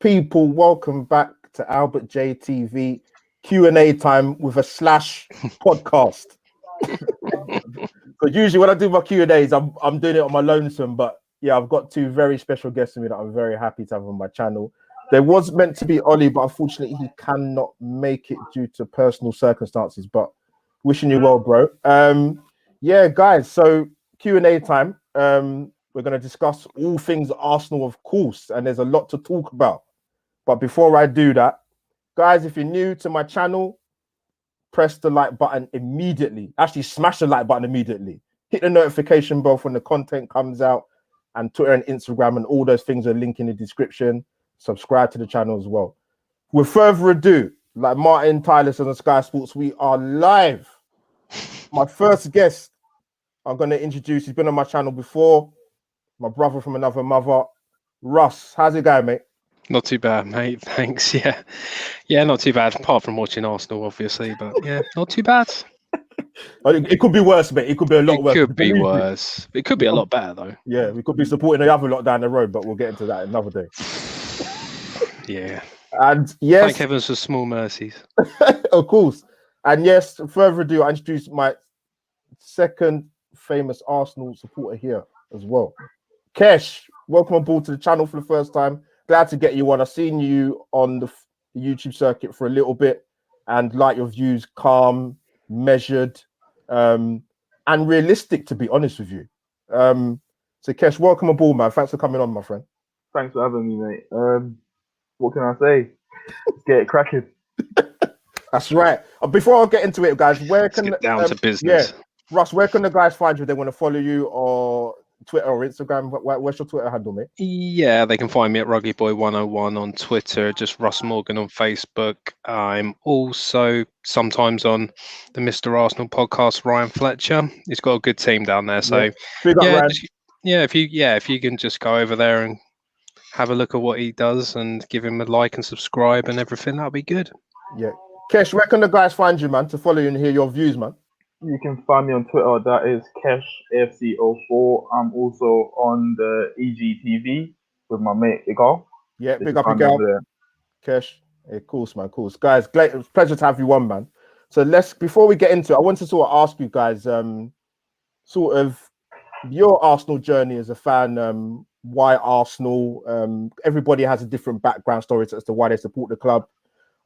people, welcome back to Albert J TV Q&A time with a slash podcast. Because usually when I do my Q&As, I'm doing it on my lonesome, but yeah, I've got two very special guests with me that I'm very happy to have on my channel. There was meant to be Ollie, but unfortunately he cannot make it due to personal circumstances, but wishing you well, bro. Yeah, guys, so Q&A time. We're going to discuss all things Arsenal, of course, and there's a lot to talk about. But before I do that, guys, if you're new to my channel, press the like button immediately. Actually, smash the like button immediately. Hit the notification bell when the content comes out, and Twitter and Instagram and all those things are linked in the description. Subscribe to the channel as well. With further ado, like Martin Tyler on Sky Sports, we are live. My first guest, I'm going to introduce, he's been on my channel before, my brother from another mother, Russ. How's it going, mate? Not too bad, mate. Thanks. Yeah, not too bad. Apart from watching Arsenal, obviously, but yeah, not too bad. It could be worse, mate. It could be a lot worse. It could be worse. It could be a lot better, though. Yeah, we could be supporting the other lot down the road, but we'll get into that another day. Yeah. And yes, thank heavens for small mercies. Of course. And yes, further ado, I introduce my second famous Arsenal supporter here as well. Kesh, welcome aboard to the channel for the first time. Glad to get you on. I've seen you on the YouTube circuit for a little bit and like your views, calm, measured, and realistic, to be honest with you. So Kesh, welcome aboard, man. Thanks for coming on, my friend. Thanks for having me, mate. What can I say? Let's get it cracking. That's right. Before I get into it, guys, where can get down to business? Yeah, Russ, where can the guys find you if they want to follow you, or Twitter or Instagram? Where's your Twitter handle, mate? Yeah, they can find me at RuggyBoy101 on Twitter, just Russ Morgan on Facebook. I'm also sometimes on the Mr. Arsenal podcast, Ryan Fletcher. He's got a good team down there. So if you can just go over there and have a look at what he does and give him a like and subscribe and everything, that'll be good. Yeah. Kesh, where can the guys find you, man, to follow you and hear your views, man? You can find me on Twitter. That is KeshAFC04. I'm also on the EGTV with my mate Igal. Yeah, big up Igal. Kesh, of course, man, of course. Guys, great, it was a pleasure to have you on, man. So before we get into it, I want to sort of ask you guys, sort of your Arsenal journey as a fan. Why Arsenal? Everybody has a different background story as to why they support the club.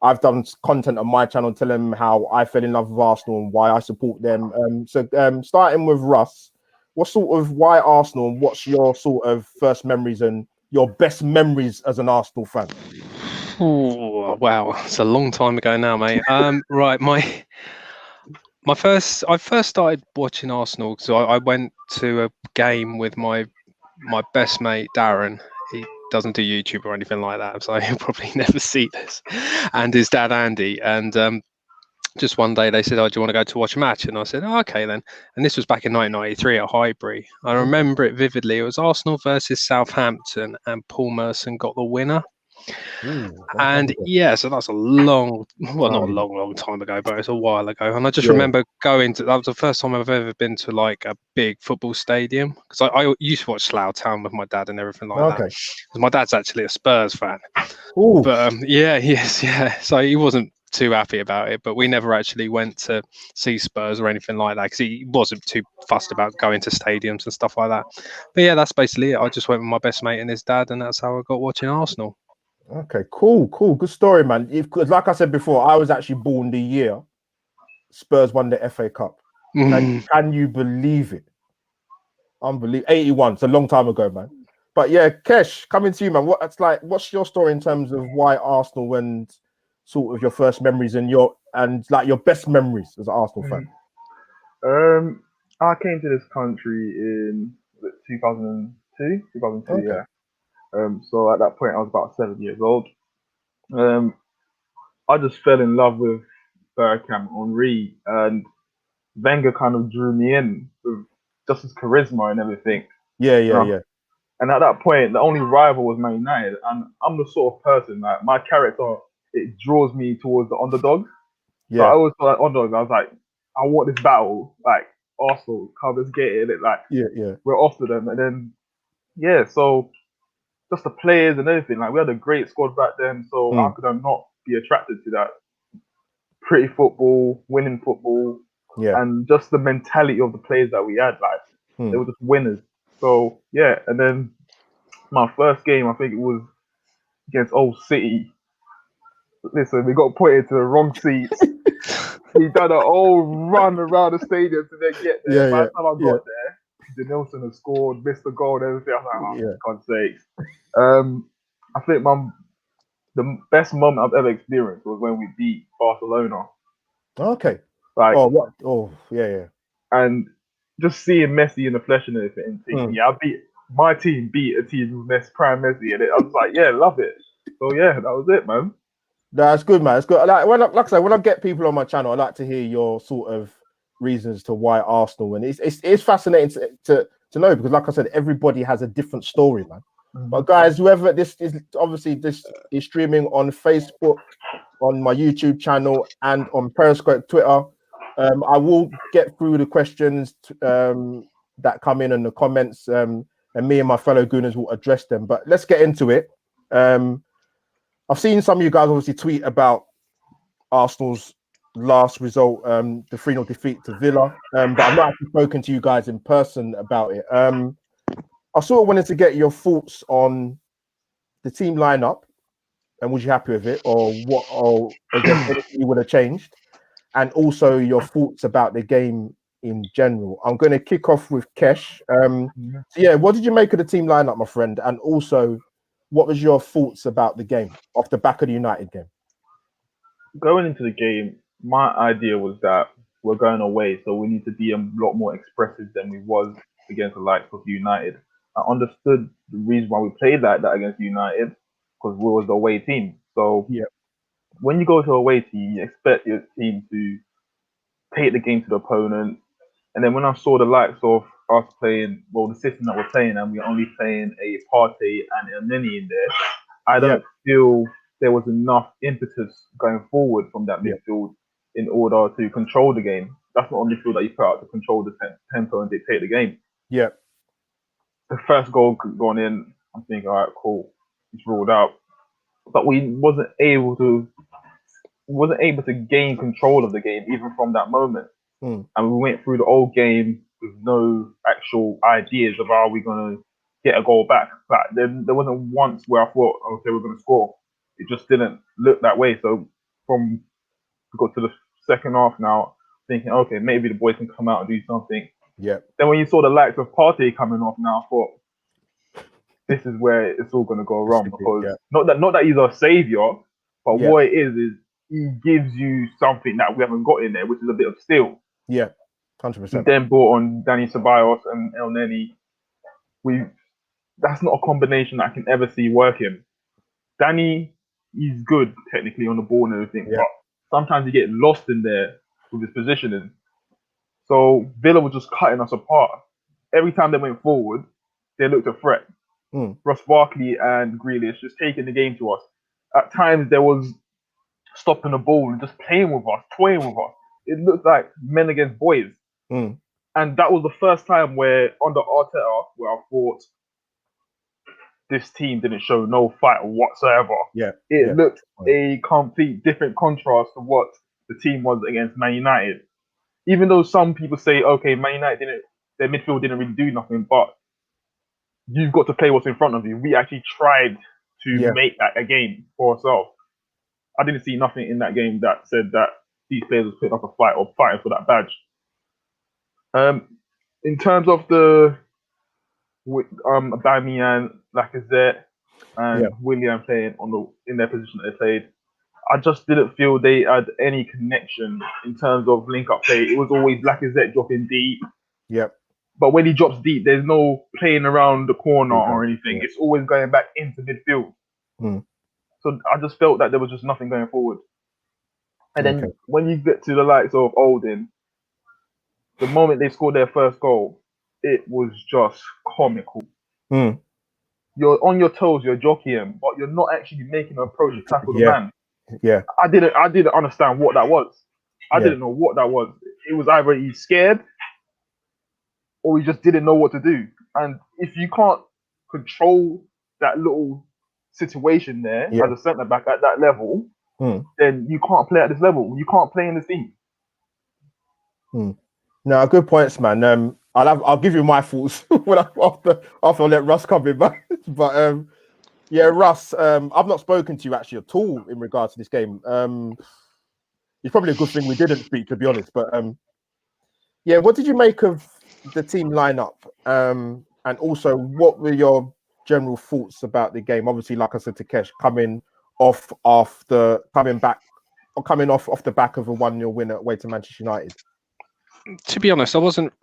I've done content on my channel telling them how I fell in love with Arsenal and why I support them. Starting with Russ, why Arsenal, and what's your sort of first memories and your best memories as an Arsenal fan? Oh wow, it's a long time ago now, mate. Right, I first started watching Arsenal because I went to a game with my best mate Darren. He doesn't do YouTube or anything like that, so he'll probably never see this. And his dad Andy, and just one day they said, "Oh, do you want to go to watch a match?" And I said, "Oh, okay then." And this was back in 1993 at Highbury. I remember it vividly. It was Arsenal versus Southampton, and Paul Merson got the winner. And yeah, so that's not a long time ago, but it's a while ago. And I just remember that was the first time I've ever been to like a big football stadium, because I used to watch Slough Town with my dad and everything like that. My dad's actually a Spurs fan. But he is, so he wasn't too happy about it, but we never actually went to see Spurs or anything like that because he wasn't too fussed about going to stadiums and stuff like that. But yeah, that's basically it. I just went with my best mate and his dad, and that's how I got watching Arsenal. Okay, cool. Good story, man. Like I said before, I was actually born the year Spurs won the FA Cup. Can you believe it? Unbelievable. 81. It's a long time ago, man. But yeah, Kesh, coming to you, man. What's your story in terms of why Arsenal and sort of your first memories and your best memories as an Arsenal fan? I came to this country in 2002. Okay. Yeah. So at that point, I was about 7 years old. I just fell in love with Bergkamp, Henry, and Wenger kind of drew me in with just his charisma and everything. Yeah. And at that point, the only rival was Man United, and I'm the sort of person that my character, it draws me towards the underdog. Yeah. So I always felt like underdog. I was like, I want this battle, like Arsenal, come let's get it. Like, yeah, we're off to them, and then so just the players and everything. Like we had a great squad back then, so how could I not be attracted to that? Pretty football, winning football, and just the mentality of the players that we had. Like they were just winners. So yeah, and then my first game, I think it was against Old City. Listen, we got put into the wrong seats. We done a whole run around the stadium to then get there. By the time I got there, Denilson had scored, missed the goal and everything. I was like, oh, for God's sakes. I think the best moment I've ever experienced was when we beat Barcelona. Okay. Like, And just seeing Messi in the flesh and everything. My team beat a team with prime Messi in it. I was like, yeah, love it. So yeah, that was it, man. That's good, man. It's good. Like I say, when I get people on my channel, I like to hear your sort of reasons to why Arsenal. And it's fascinating to know, because, like I said, everybody has a different story, man. But guys, whoever this is is streaming on Facebook, on my YouTube channel, and on Periscope, Twitter. I will get through the questions that come in the comments, and me and my fellow Gooners will address them. But let's get into it. I've seen some of you guys obviously tweet about Arsenal's last result, the 3-0 defeat to Villa, but I've not actually spoken to you guys in person about it. I sort of wanted to get your thoughts on the team lineup, and was you happy with it, or what, or is there anything you would have changed? And also your thoughts about the game in general. I'm going to kick off with Kesh. So yeah, what did you make of the team lineup, my friend? And also, what was your thoughts about the game off the back of the United game? Going into the game, my idea was that we're going away, so we need to be a lot more expressive than we was against the likes of United. I understood the reason why we played like that against United, because we was the away team. So when you go to a away team, you expect your team to take the game to the opponent. And then when I saw the likes of us playing, the system that we're playing, and we're only playing a Partey and El Neni in there, I don't feel there was enough impetus going forward from that midfield in order to control the game. That's not a midfield that you put out to control the tempo and dictate the game. Yeah. The first goal gone in, I'm thinking, all right, cool, it's ruled out. But we wasn't able to gain control of the game even from that moment. And we went through the whole game with no actual ideas of how we're going to get a goal back. Like, there wasn't once where I thought, okay, we're going to score. It just didn't look that way. So we got to the second half now, thinking, okay, maybe the boys can come out and do something. Yeah. Then when you saw the likes of Partey coming off now, I thought, this is where it's all going to go wrong. Because not that he's our saviour, but what it is he gives you something that we haven't got in there, which is a bit of steel. Yeah, 100%. We then brought on Danny Ceballos and El Neni. That's not a combination that I can ever see working. Danny, he's good technically on the ball and everything, but sometimes you get lost in there with his positioning. So Villa was just cutting us apart. Every time they went forward, they looked a threat. Ross Barkley and Grealish just taking the game to us. At times there was stopping the ball and just playing with us, toying with us. It looked like men against boys. And that was the first time where, under Arteta, where I thought this team didn't show no fight whatsoever. It looked a complete different contrast to what the team was against Man United. Even though some people say, okay, Man United their midfield didn't really do nothing, but you've got to play what's in front of you. We actually tried to make that a game for ourselves. I didn't see nothing in that game that said that these players was putting up a fight or fighting for that badge. In terms of the Aubameyang, Lacazette, and Willian playing in their position that they played, I just didn't feel they had any connection in terms of link-up play. It was always Lacazette dropping deep. But when he drops deep, there's no playing around the corner or anything. It's always going back into midfield. So I just felt that there was just nothing going forward. And then when you get to the likes of Oldham, the moment they scored their first goal, it was just comical. You're on your toes, you're jockeying, but you're not actually making an approach to tackle the man. I didn't understand what that was. I didn't know what that was. It was either he's scared or he just didn't know what to do. And if you can't control that little situation there as a centre back at that level, then you can't play at this level. You can't play in this team. No, good points, man. I'll give you my thoughts after I let Russ come in, man. But yeah, Russ, I've not spoken to you actually at all in regards to this game. It's probably a good thing we didn't speak, to be honest. But yeah, what did you make of the team lineup? And also, what were your general thoughts about the game? Obviously, like I said to Kesh, coming off the back of a 1-0 win away to Manchester United. To be honest, I didn't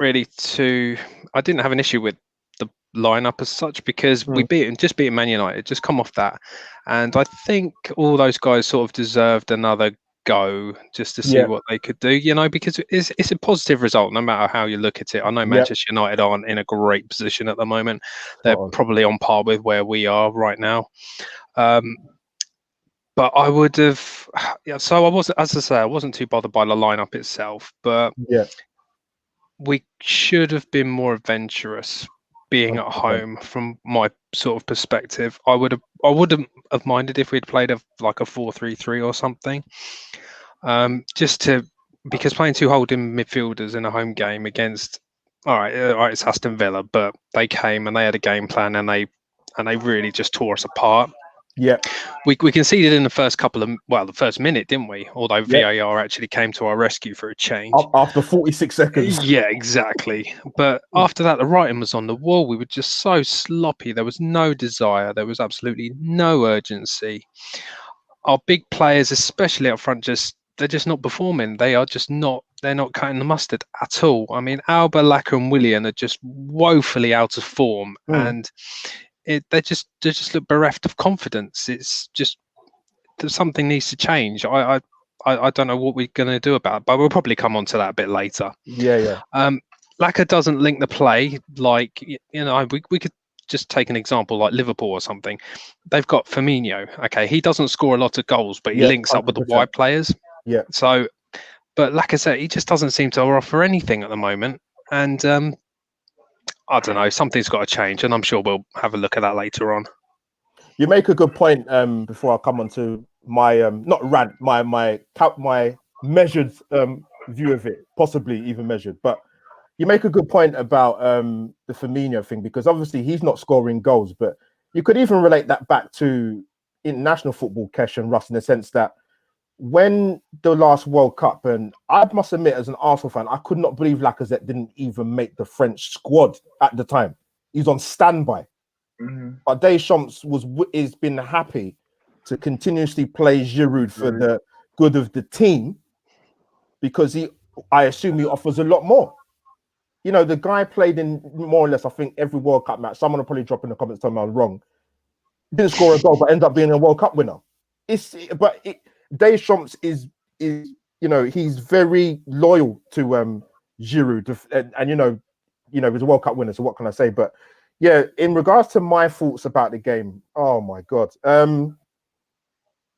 have an issue with the lineup as such, because we beat Man United, just come off that. And I think all those guys sort of deserved another go just to see what they could do, because it's a positive result no matter how you look at it. I know Manchester United aren't in a great position at the moment. They're probably on par with where we are right now. But I would have, so I wasn't, as I say, I wasn't too bothered by the lineup itself, but we should have been more adventurous being at home from my sort of perspective. I wouldn't have minded if we'd played a 4-3-3 or something. Because playing two holding midfielders in a home game against, all right, it's Aston Villa, but they came and they had a game plan and they really just tore us apart. Yeah, we conceded in the first the first minute, didn't we? Although VAR actually came to our rescue for a change after 46 seconds. Yeah, exactly. But after that, the writing was on the wall. We were just so sloppy. There was no desire. There was absolutely no urgency. Our big players, especially up front, they're just not performing. They are just not. They're not cutting the mustard at all. I mean, Alba, Laka, and Willian are just woefully out of form, and they just look bereft of confidence. It's just something needs to change. I don't know what we're going to do about it, but we'll probably come on to that a bit later. Yeah. Laka doesn't link the play like, we could just take an example like Liverpool or something. They've got Firmino. Okay, he doesn't score a lot of goals, but he links 100%. Up with the wide players. Yeah. So, but like I said, he just doesn't seem to offer anything at the moment. And I don't know, something's got to change, and I'm sure we'll have a look at that later on. You make a good point. Before I come on to my not rant, my measured view of it, possibly even measured. But you make a good point about the Firmino thing, because obviously he's not scoring goals, but you could even relate that back to international football, Kesh and Russ, in the sense that when the last World Cup, and I must admit, as an Arsenal fan, I could not believe Lacazette didn't even make the French squad at the time. He's on standby. But Deschamps is been happy to continuously play Giroud for the good of the team, because I assume he offers a lot more. The guy played in more or less, I think, every World Cup match. Someone will probably drop in the comments telling me I was wrong. Didn't score a goal, but ended up being a World Cup winner. Deschamps is he's very loyal to Giroud, and he's a World Cup winner. So what can I say? But yeah, in regards to my thoughts about the game, oh my god.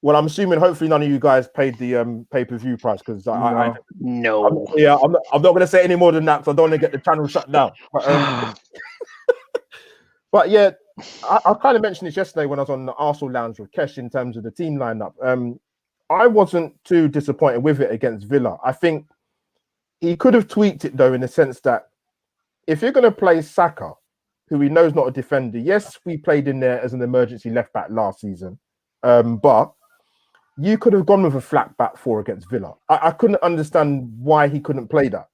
Well, I'm assuming hopefully none of you guys paid the pay-per-view price, because no. I'm not going to say any more than that, because I don't want to get the channel shut down. But yeah, I kind of mentioned this yesterday when I was on the Arsenal lounge with Kesh in terms of the team lineup. I wasn't too disappointed with it against Villa. I think he could have tweaked it though, in the sense that if you're going to play Saka, who we know is not a defender, yes, we played in there as an emergency left back last season, but you could have gone with a flat back four against Villa. I couldn't understand why he couldn't play that.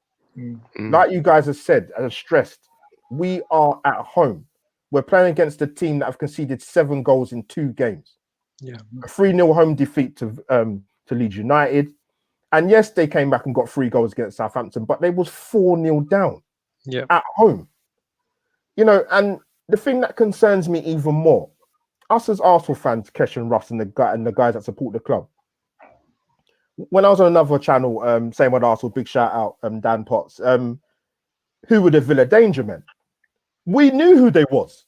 Like you guys have said, as stressed, we are at home. We're playing against a team that have conceded 7 goals in 2 games. Yeah, a 3-0 home defeat to Leeds United, and yes, they came back and got 3 goals against Southampton, but they was 4-0 down at home. And the thing that concerns me even more, us as Arsenal fans, Kesh and Russ and the guys that support the club. When I was on another channel, same with Arsenal, big shout out, Dan Potts, who were the Villa danger men? We knew who they was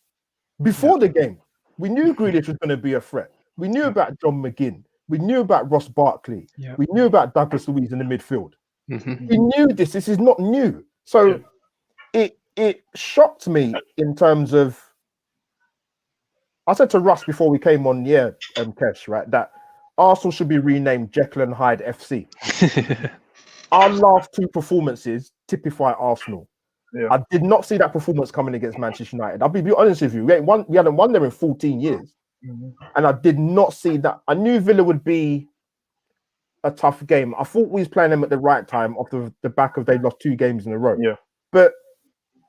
before the game. We knew Grealish was going to be a threat. We knew about John McGinn. We knew about Ross Barkley. We knew about Douglas Luiz in the midfield. We knew this. This is not new. So it shocked me in terms of I said to Russ before we came on, Kesh, right, that Arsenal should be renamed Jekyll and Hyde FC. Our last 2 performances typify Arsenal. Yeah. I did not see that performance coming against Manchester United. I'll be honest with you. We hadn't won there in 14 years. And I did not see that. I knew Villa would be a tough game. I thought we was playing them at the right time off the back of they lost 2 games in a row. Yeah. But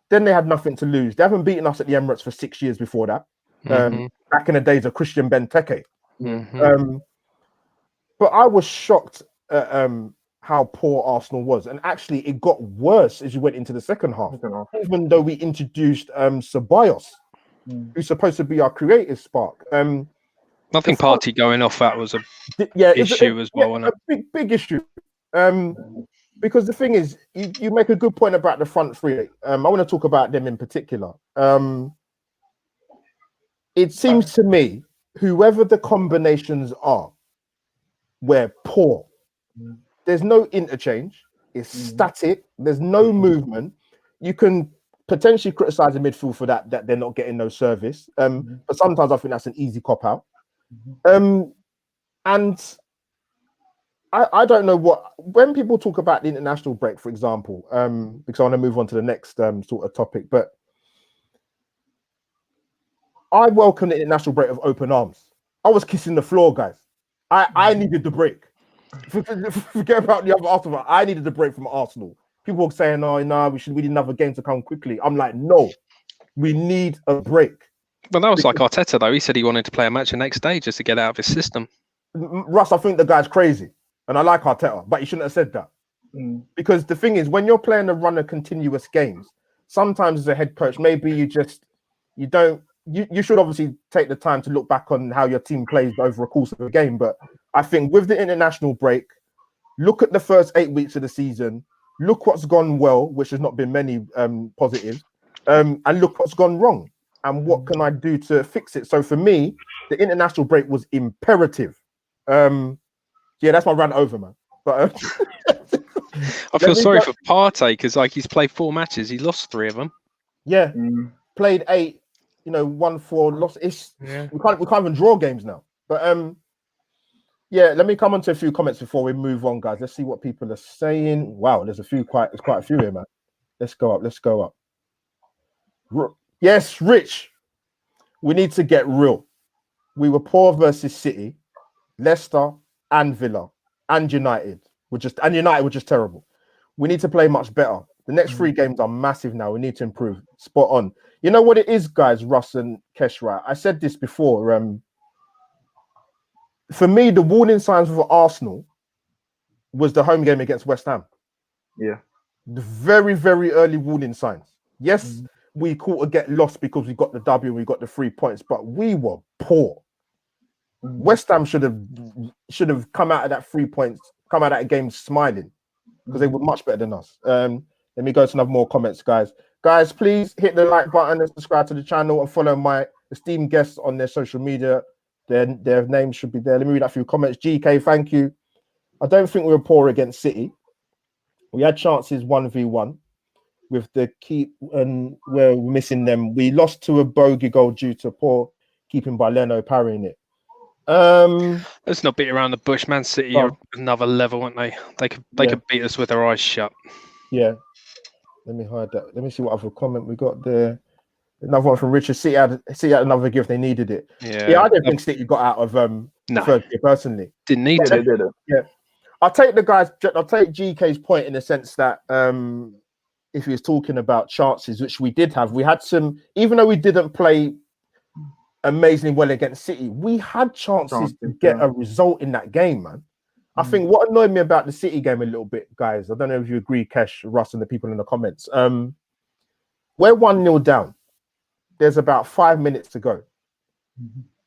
then they had nothing to lose. They haven't beaten us at the Emirates for 6 years before that. Back in the days of Christian Benteke. But I was shocked at how poor Arsenal was. And actually, it got worse as you went into the second half. Even though we introduced Ceballos, who's supposed to be our creative spark. Nothing party going off. That was a issue as well. A big issue. Because the thing is, you make a good point about the front 3. I want to talk about them in particular. It seems to me, whoever the combinations are, we're poor. There's no interchange. It's static. There's no movement. You can potentially criticize the midfield for that they're not getting no service. But sometimes I think that's an easy cop out. And I don't know when people talk about the international break, for example, because I want to move on to the next sort of topic, but I welcome the international break of open arms. I was kissing the floor, guys. I needed the break. Forget about the other Arsenal. I needed the break from Arsenal. People were saying, "Oh, no, we need another game to come quickly." I'm like, no, we need a break. Well, that was like Arteta, though. He said he wanted to play a match the next day just to get out of his system. Russ, I think the guy's crazy. And I like Arteta, but he shouldn't have said that. Because the thing is, when you're playing a run of continuous games, sometimes as a head coach, maybe you should obviously take the time to look back on how your team plays over a course of a game. But I think with the international break, look at the first 8 weeks of the season, look what's gone well, which has not been many positives, and look what's gone wrong. And what can I do to fix it? So for me, the international break was imperative. Yeah, that's my rant over, man. But I feel sorry for Partey because he's played 4 matches, he lost 3 of them. Yeah, played 8, won 4, lost. We can't even draw games now. But yeah, let me come on to a few comments before we move on, guys. Let's see what people are saying. Wow, there's quite a few here, man. Let's go up. Yes, Rich. We need to get real. We were poor versus City, Leicester, and Villa, and United. United were just terrible. We need to play much better. The next 3 games are massive now. We need to improve. Spot on. You know what it is, guys, Russ and Kesh, right? I said this before. For me, the warning signs for Arsenal was the home game against West Ham. Yeah. The very, very early warning signs. Yes, we caught to get lost because we got the W and we got the 3 points, but we were poor. West Ham should have come out of that 3 points, come out of that game smiling because they were much better than us. Let me go to another more comments, guys. Guys, please hit the like button and subscribe to the channel and follow my esteemed guests on their social media. Their names should be there. Let me read a few comments. GK, thank you. I don't think we were poor against City. We had chances 1v1 with the keep and where we're missing them. We lost to a bogey goal due to poor keeping by Leno parrying it. Let's not beat around the bush. Man City are another level, aren't they? They could beat us with their eyes shut. Yeah. Let me hide that. Let me see what other comment we got there. Another one from Richard. City had another gift. They needed it. Yeah, I don't think City got out of third year personally. Didn't need it. They did it. Yeah. I'll take GK's point in the sense that if he was talking about chances, which we did have, we had some, even though we didn't play amazingly well against City, we had chances to get a result in that game, man. I think what annoyed me about the City game a little bit, guys, I don't know if you agree, Kesh, Russ, and the people in the comments. We're 1-0 down. There's about 5 minutes to go.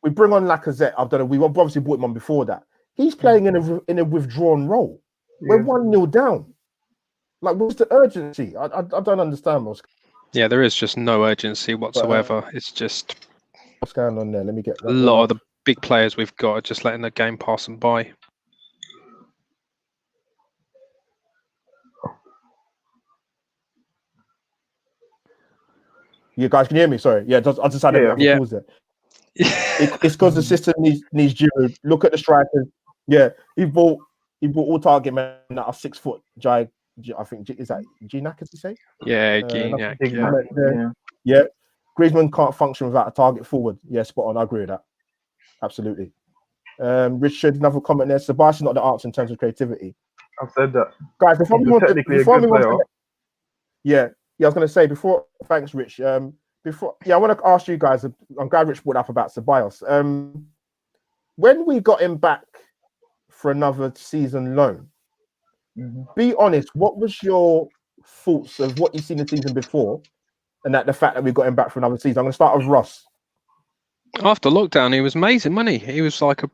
We bring on Lacazette. I don't know. We obviously brought him on before that. He's playing in a withdrawn role. We're 1-0 down. Like, what's the urgency? I don't understand what's. Yeah, there is just no urgency whatsoever. It's just what's going on there. Let me get a lot of the big players we've got are just letting the game pass them by. You guys can hear me? Sorry. Yeah, I just had a pause there. It's because the system needs Giroud. Look at the strikers. Yeah, he bought all target men that are 6 foot. I think is that Gignac, as you say? Yeah, Gignac. Yeah. Griezmann can't function without a target forward. Yeah, spot on. I agree with that. Absolutely. Richard, another comment there. Sebastian not the answer in terms of creativity. I've said that. Guys, before we move on, I was going to say before. Thanks, Rich. I want to ask you guys. I'm glad Rich brought up about Ceballos. When we got him back for another season loan, be honest. What was your thoughts of what you've seen the season before, and that the fact that we got him back for another season? I'm going to start with Ross. After lockdown, he was amazing, wasn't he? He was like a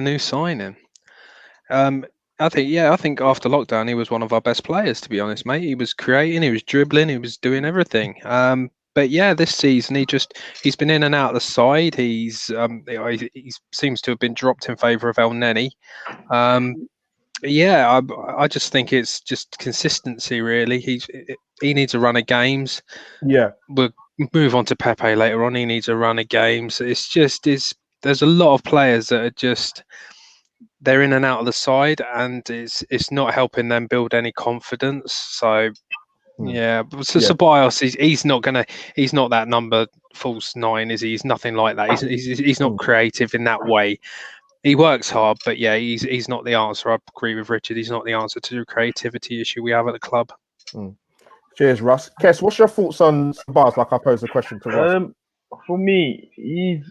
new signing. I think after lockdown, he was one of our best players, to be honest, mate. He was creating, he was dribbling, he was doing everything. But yeah, this season he's been in and out of the side. He seems to have been dropped in favour of El Neni. I just think it's just consistency, really. He needs a run of games. Yeah, we'll move on to Pepe later on. He needs a run of games. There's a lot of players that are they're in and out of the side, and it's not helping them build any confidence. So Ceballos, he's not that number false 9, is he? He's nothing like that. He's not creative in that way. He works hard, but yeah, he's not the answer. I agree with Richard. He's not the answer to the creativity issue we have at the club. Cheers, Russ. Kes, what's your thoughts on Ceballos? Like I posed the question to Russ. For me, he's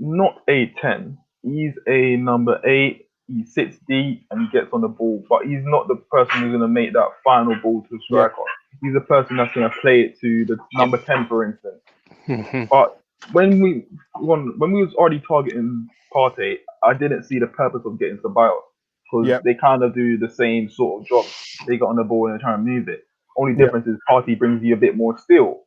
not a 10. He's a number 8. He sits deep and he gets on the ball, but he's not the person who's going to make that final ball to the striker. Yeah. He's the person that's going to play it to the number 10, for instance. But when we was already targeting Partey, I didn't see the purpose of getting Ceballos because they kind of do the same sort of job. They got on the ball and they're trying to move it. Only difference is Partey brings you a bit more steel.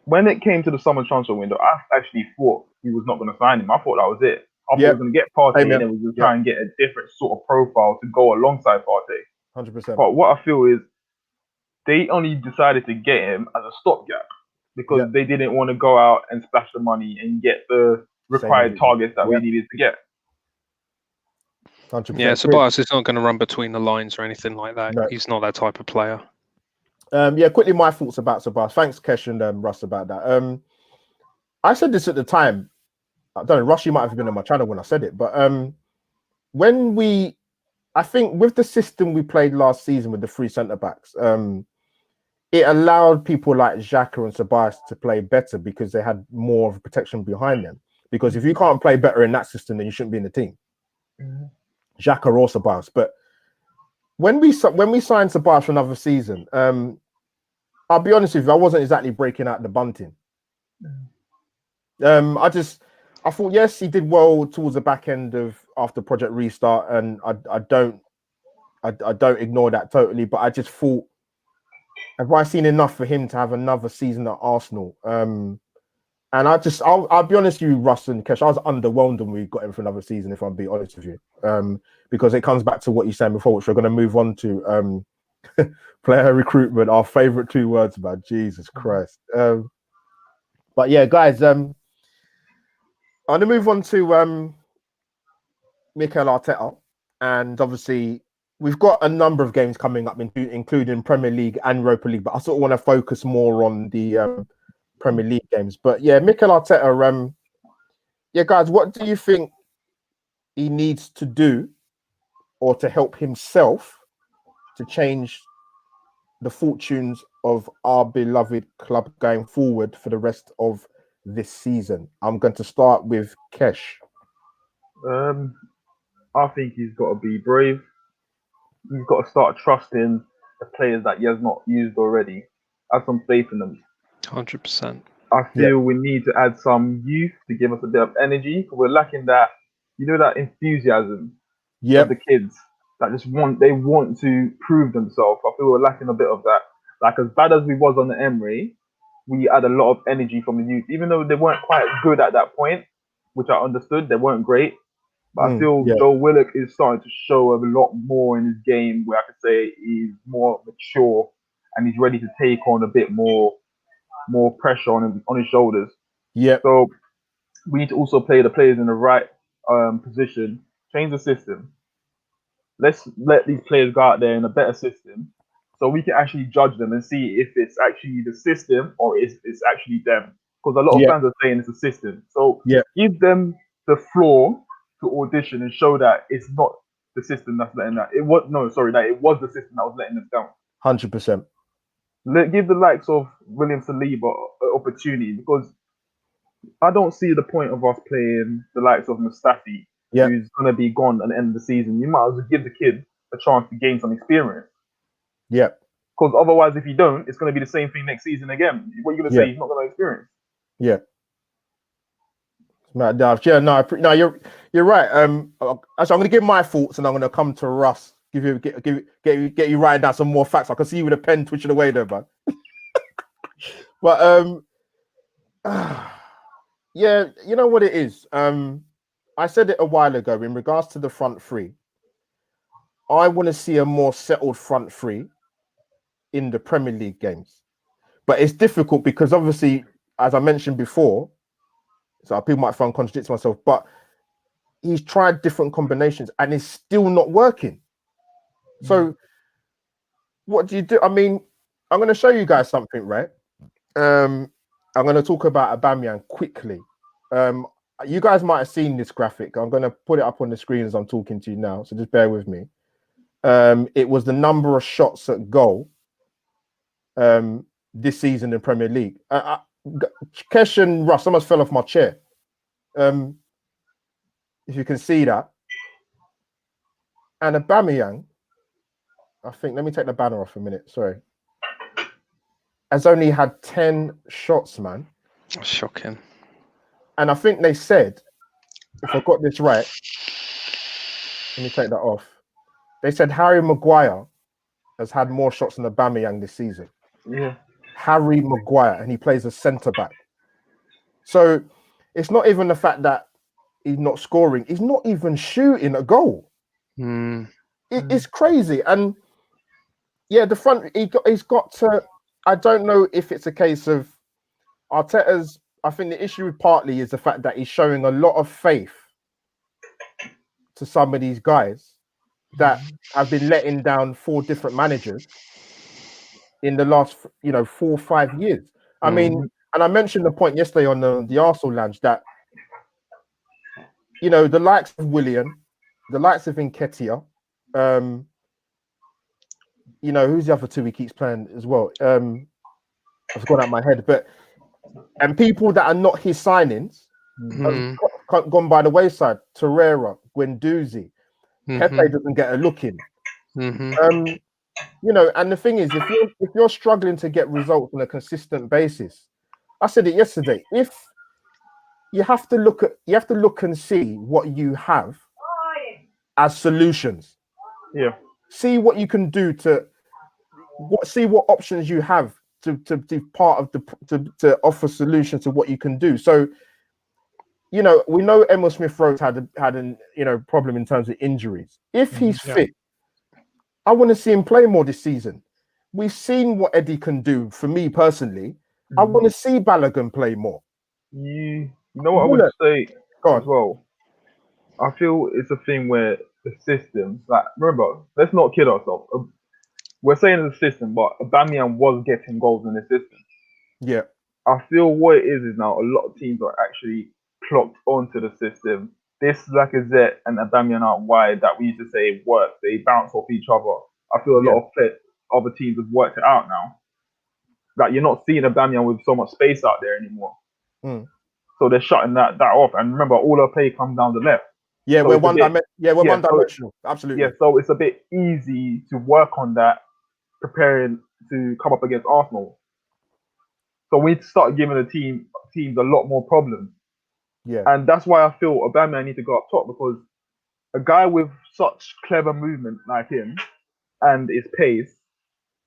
When it came to the summer transfer window, I actually thought he was not going to sign him. I thought that was it. I thought he was going to get Partey and then we were going to try and get a different sort of profile to go alongside Partey. 100%. But what I feel is they only decided to get him as a stopgap because they didn't want to go out and splash the money and get the required targets that we needed to get. 100%. Yeah, Ceballos is not going to run between the lines or anything like that. No. He's not that type of player. Quickly, my thoughts about Ceballos. Thanks, Kesh and Russ, about that. I said this at the time. I don't know, Russ, you might have been on my channel when I said it, but I think with the system we played last season with the 3 centre-backs, it allowed people like Xhaka and Ceballos to play better because they had more of a protection behind them. Because if you can't play better in that system, then you shouldn't be in the team. Xhaka or Ceballos. But when we signed Ceballos for another season, I'll be honest with you, I wasn't exactly breaking out the bunting. I thought, yes, he did well towards the back end of after Project Restart, and I don't ignore that totally. But I just thought, have I seen enough for him to have another season at Arsenal? And I'll be honest with you, Russ and Kesh, I was underwhelmed when we got him for another season, if I'm being honest with you, because it comes back to what you said before, which we're going to move on to. Player recruitment, our favorite 2 words, man. Jesus Christ. But yeah, guys, I'm going to move on to Mikel Arteta. And obviously, we've got a number of games coming up, including Premier League and Europa League. But I sort of want to focus more on the Premier League games. But yeah, Mikel Arteta, guys, what do you think he needs to do or to help himself to change the fortunes of our beloved club going forward for the rest of this season? I'm going to start with Kesh. I think he's got to be brave. He's got to start trusting the players that he has not used already. Have some faith in them. 100%. I feel we need to add some youth to give us a bit of energy. We're lacking that, that enthusiasm of the kids that they want to prove themselves. I feel we're lacking a bit of that. Like, as bad as we was on the Emery, we had a lot of energy from the youth, even though they weren't quite good at that point, which I understood. They weren't great. But I feel Joe Willock is starting to show a lot more in his game where I could say he's more mature and he's ready to take on a bit more pressure on his shoulders. Yeah. So we need to also play the players in the right position, change the system. Let's let these players go out there in a better system so we can actually judge them and see if it's actually the system or it's actually them. Because a lot of fans are saying it's a system. So give them the floor to audition and show that it's not the system that's letting that. It was that it was the system that was letting them down. 100%. Give the likes of William Saliba an opportunity, because I don't see the point of us playing the likes of Mustafi, who's going to be gone at the end of the season. You might as well give the kid a chance to gain some experience. Yeah. Because otherwise, if you don't, it's going to be the same thing next season again. What are you going to say? He's not going to experience. Yeah. No, you're right. So I'm going to give my thoughts, and I'm going to come to Russ. Get you writing down some more facts. I can see you with a pen twitching away there, man. But yeah, you know what it is. I said it a while ago in regards to the front three. I want to see a more settled front three in the Premier League games, but it's difficult because obviously, as I mentioned before, so people might find contradicting myself, but he's tried different combinations and it's still not working. So what do you do? I mean, I'm going to show you guys something, right? I'm going to talk about Aubameyang quickly. You guys might have seen this graphic. I'm going to put it up on the screen as I'm talking to you now, so just bear with me. It was the number of shots at goal this season in Premier League. Kesh and Russ, almost fell off my chair. If you can see that. And Aubameyang, I think, let me take the banner off a minute, sorry, has only had 10 shots, man. Shocking. And I think they said, if I got this right, let me take that off. They said Harry Maguire has had more shots than Aubameyang this season. Yeah. Harry Maguire, and he plays a centre-back. So it's not even the fact that he's not scoring. He's not even shooting a goal. It's crazy. And yeah, the front, he's got to, I don't know if it's a case of Arteta's, I think the issue partly is the fact that he's showing a lot of faith to some of these guys that have been letting down 4 different managers in the last, 4 or 5 years. I mean, and I mentioned the point yesterday on the Arsenal Lounge that, the likes of Willian, the likes of Nketiah, who's the other 2 he keeps playing as well? I've gone out of my head, and people that are not his signings have gone by the wayside. Torreira, Guendouzi, Pepe doesn't get a look in. And the thing is, if you're struggling to get results on a consistent basis, I said it yesterday. If you have to look and see what you have as solutions. Yeah. See what you can do see what options you have to part of to offer solutions to what you can do. So, we know Emil Smith Rowe had an problem in terms of injuries. If he's fit, I want to see him play more this season. We've seen what Eddie can do. For me personally, I want to see Balogun play more. You know what I would say as well? I feel it's a thing where the systems, like, remember, let's not kid ourselves. We're saying the system, but Aubameyang was getting goals in the system. Yeah. I feel what it is now a lot of teams are actually clocked onto the system. This Lacazette and Aubameyang out wide that we used to say work, they bounce off each other. I feel a lot of other teams have worked it out now. Like, you're not seeing Aubameyang with so much space out there anymore. So they're shutting that off. And remember, all our play comes down the left. Yeah, so we're one-dimensional. Absolutely. Yeah, so it's a bit easy to work on that, preparing to come up against Arsenal. So we need to start giving the teams a lot more problems. Yeah. And that's why I feel Aubameyang need to go up top, because a guy with such clever movement like him and his pace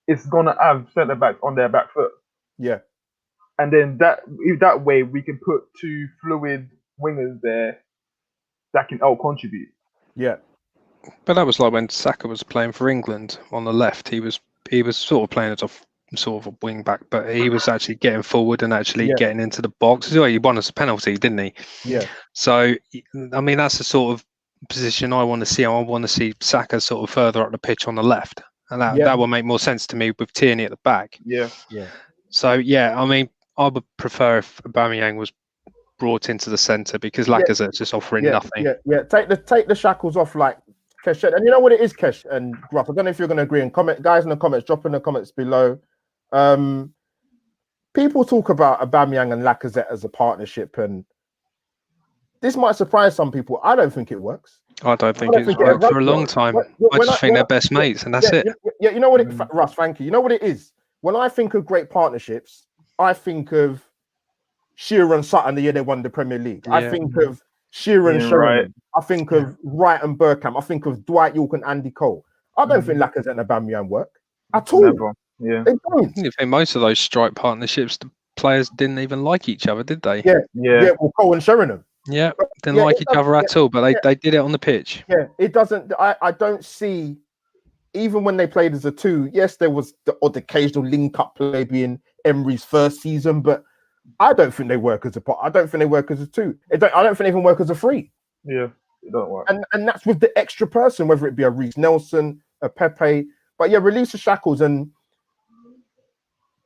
is gonna have centre backs on their back foot. Yeah. And then that way we can put 2 fluid wingers there that can contribute. Yeah. But that was like when Saka was playing for England on the left. He was sort of playing as a sort of a wing back, but he was actually getting forward and actually getting into the box as well. He won us a penalty, didn't he? Yeah. So, I mean, that's the sort of position I want to see. I want to see Saka sort of further up the pitch on the left, and that will make more sense to me with Tierney at the back. Yeah. So, yeah, I mean, I would prefer if Aubameyang was brought into the centre because Lacazette's just offering nothing. Yeah. Take the shackles off, like Kesh. And you know what it is, Kesh and Gruff. I don't know if you're going to agree. And comment, guys, in the comments, drop in the comments below. People talk about Aubameyang and Lacazette as a partnership, and this might surprise some people. I don't think it works. I don't think it's worked for a long time. I just think they're best mates, and that's it. Yeah, you know what Russ, thank you. You know what it is? When I think of great partnerships, I think of Shearer and Sutton the year they won the Premier League. I think of Shearer and Sheringham. I think of Wright and Bergkamp. I think of Dwight York and Andy Cole. I don't think Lacazette and Aubameyang work at all. Never. Yeah. They don't. I think most of those strike partnerships, the players didn't even like each other, did they? Yeah. Well, Cole and Sheringham. Yeah, didn't like each other at all, but they did it on the pitch. Yeah, it doesn't. I don't see, even when they played as a two. Yes, there was the odd occasional link-up play being Emery's first season, but I don't think they work as a pot. I don't think they work as a two. I don't think they even work as a three. Yeah, it don't work. And that's with the extra person, whether it be a Reece Nelson, a Pepe. But yeah, release the shackles and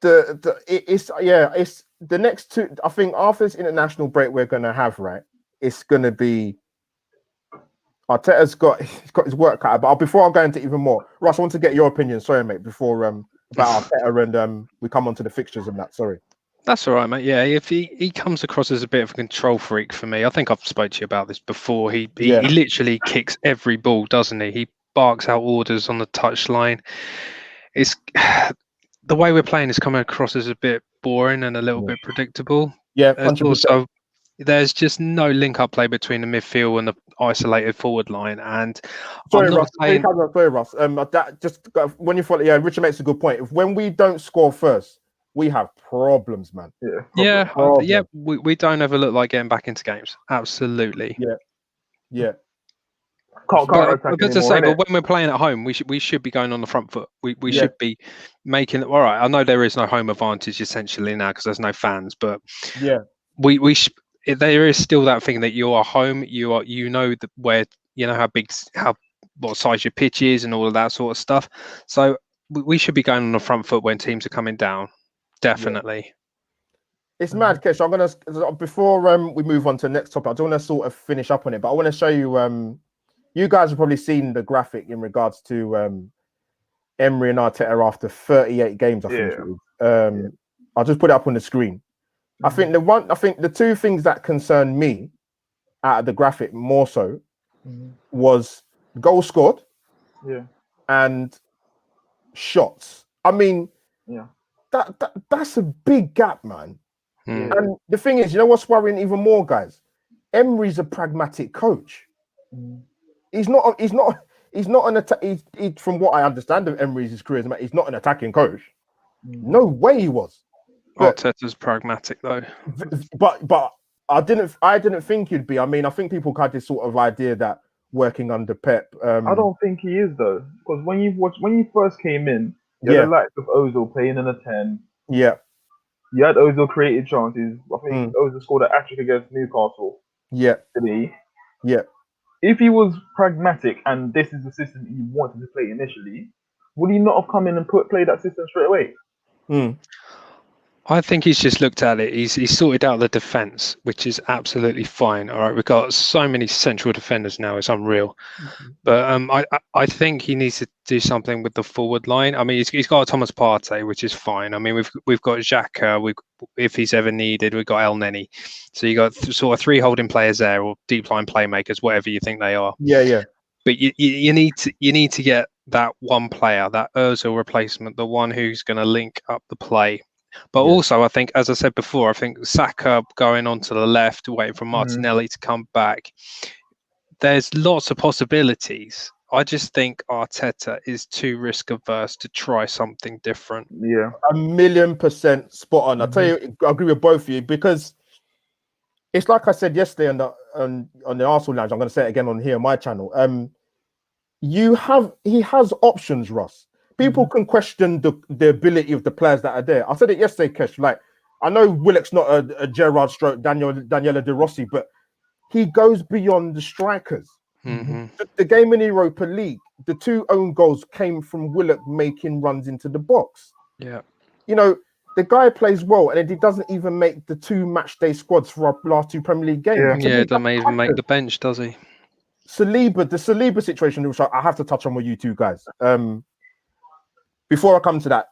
it's the next two. I think after this international break we're gonna have, right? It's gonna be Arteta's got his work cut out. But before I go into even more, Russ, I want to get your opinion. Sorry, mate. Before about Arteta and we come on to the fixtures and that. Sorry. That's all right, mate. Yeah, if he comes across as a bit of a control freak for me, I think I've spoke to you about this before. He literally kicks every ball, doesn't he? He barks out orders on the touchline. It's the way we're playing is coming across as a bit boring and a little bit predictable. Yeah, there's just no link-up play between the midfield and the isolated forward line. And sorry, Ross. When you follow, Richard makes a good point. When we don't score first, we have problems, man. Yeah. We don't ever look like getting back into games. Absolutely. Yeah. But when we're playing at home, we should be going on the front foot. We should be making. All right, I know there is no home advantage essentially now because there's no fans, but there is still that thing that you are home. You know what size your pitch is and all of that sort of stuff. So we should be going on the front foot when teams are coming down. Definitely. It's mad, Kesh. I'm gonna before we move on to the next topic. I don't want to sort of finish up on it, but I want to show you. You guys have probably seen the graphic in regards to Emery and Arteta after 38 games. I think it was. I'll just put it up on the screen. I think the two things that concern me out of the graphic more so was goals scored, and shots. I mean, that's a big gap, man. And the thing is, you know what's worrying even more, guys? Emery's a pragmatic coach. He's not an attack. From what I understand of Emery's career, he's not an attacking coach. No way he was. Arteta's pragmatic though. But I didn't think he'd be. I mean, I think people had this sort of idea that working under Pep. I don't think he is though, because when you first came in, you had the likes of Ozil playing in a 10. Yeah. You had Ozil created chances. I think Ozil scored an hat-trick against Newcastle. Yeah. Today. Yeah. If he was pragmatic and this is the system he wanted to play initially, would he not have come in and played that system straight away? I think he's just looked at it. He's sorted out the defence, which is absolutely fine. All right, we've got so many central defenders now; it's unreal. But I think he needs to do something with the forward line. I mean, he's got Thomas Partey, which is fine. I mean, we've got Xhaka. If he's ever needed, we've got El Neni. So you got sort of three holding players there, or deep line playmakers, whatever you think they are. Yeah. But you need to get that one player, that Ozil replacement, the one who's going to link up the play. But also, I think, as I said before, I think Saka going onto the left, waiting for Martinelli to come back. There's lots of possibilities. I just think Arteta is too risk averse to try something different. Yeah, 1,000,000% spot on. I tell you, I agree with both of you because it's like I said yesterday on the Arsenal Lounge. I'm going to say it again on here on my channel. He has options, Ross. people can question the ability of the players that are there. I said it yesterday, Kesh. Like, I know Willock's not a Gerrard stroke Daniela De Rossi, but he goes beyond the strikers. The game in Europa League, the 2 own goals came from Willock making runs into the box. Yeah. You know, the guy plays well, and he doesn't even make the 2 match day squads for our last 2 Premier League games. Yeah, doesn't even make the bench, does he? The Saliba situation, which I have to touch on with you two guys. Before I come to that,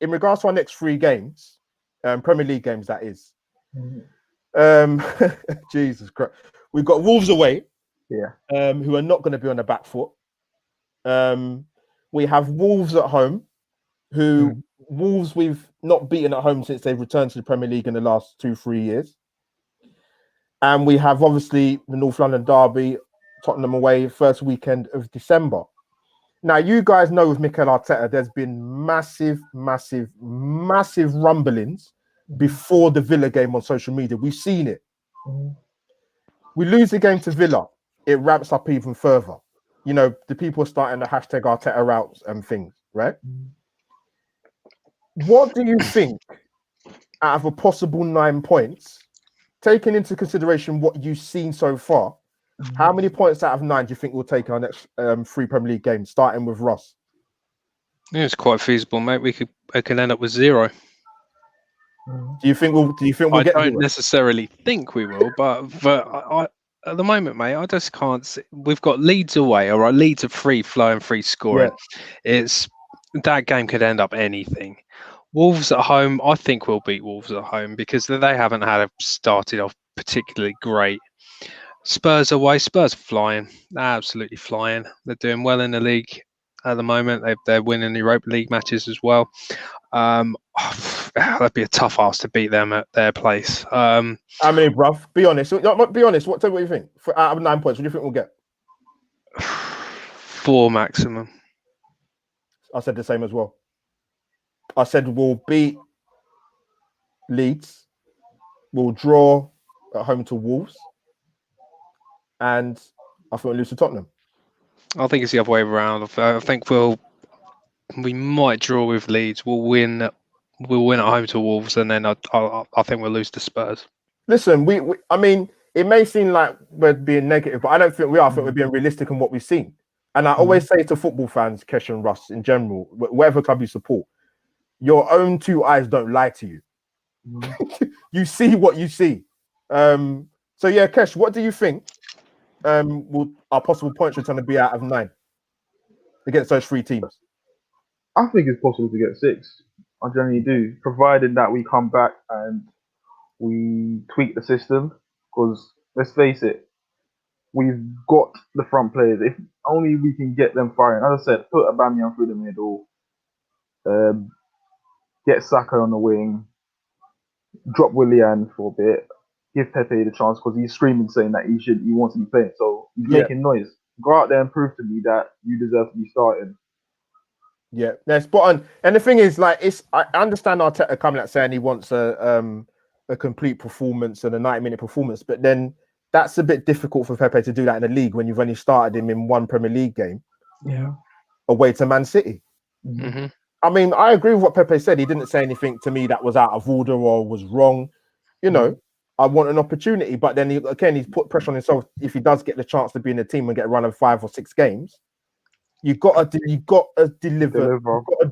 in regards to our next 3 games, Premier League games, that is. Jesus Christ. We've got Wolves away, who are not going to be on the back foot. We have Wolves at home, who Wolves we've not beaten at home since they've returned to the Premier League in the last 2-3 years. And we have obviously the North London derby, Tottenham away, first weekend of December. Now, you guys know with Mikel Arteta, there's been massive rumblings before the Villa game on social media. We've seen it. We lose the game to Villa, it ramps up even further. You know, the people are starting to hashtag Arteta out and things, right? What do you think out of a possible 9 points, taking into consideration what you've seen so far, how many points out of 9 do you think we'll take our next 3 Premier League games, starting with Ross? Yeah, it's quite feasible, mate. We could end up with 0. Do you think we'll I get? don't 0? necessarily think we will, but I at the moment, mate, I just can't see. We've got Leeds away, all right. Leeds are free flowing, free scoring. It's that game could end up anything. Wolves at home, I think we'll beat Wolves at home because they haven't started off particularly great. Spurs away, Spurs flying, absolutely flying. They're doing well in the league at the moment. They're winning the Europa League matches as well. That'd be a tough ask to beat them at their place. How many, bruv? Be honest. Be honest. Tell me what you think. Out of 9 points, what do you think we'll get? 4 maximum. I said the same as well. I said we'll beat Leeds. We'll draw at home to Wolves. And I think we'll lose to Tottenham. I think it's the other way around. I think we might draw with Leeds. We'll win at home to Wolves, and then I think we'll lose to Spurs. Listen, I mean, it may seem like we're being negative, but I don't think we are. I think we're being realistic in what we've seen. And I always say to football fans, Kesh and Russ in general, whatever club you support, your own 2 eyes don't lie to you. You see what you see. So yeah, Kesh, what do you think will our possible points return to be out of 9 against those 3 teams? I think it's possible to get 6. I generally do, provided that we come back and we tweak the system. Because let's face it, we've got the front players. If only we can get them firing. As I said, put Aubameyang through the middle, get Saka on the wing, drop Willian for a bit, give Pepe the chance because he's screaming saying that he wants to be playing. So he's making noise. Go out there and prove to me that you deserve to be starting. Yeah, that's spot on. And the thing is, like, I understand Arteta coming out saying he wants a complete performance and a 90-minute performance, but then that's a bit difficult for Pepe to do that in the league when you've only started him in 1 Premier League game. Yeah. Away to Man City. Mm-hmm. I mean, I agree with what Pepe said. He didn't say anything to me that was out of order or was wrong. You know, I want an opportunity, but then he's put pressure on himself. If he does get the chance to be in the team and get a run of 5 or 6 games, you got to deliver.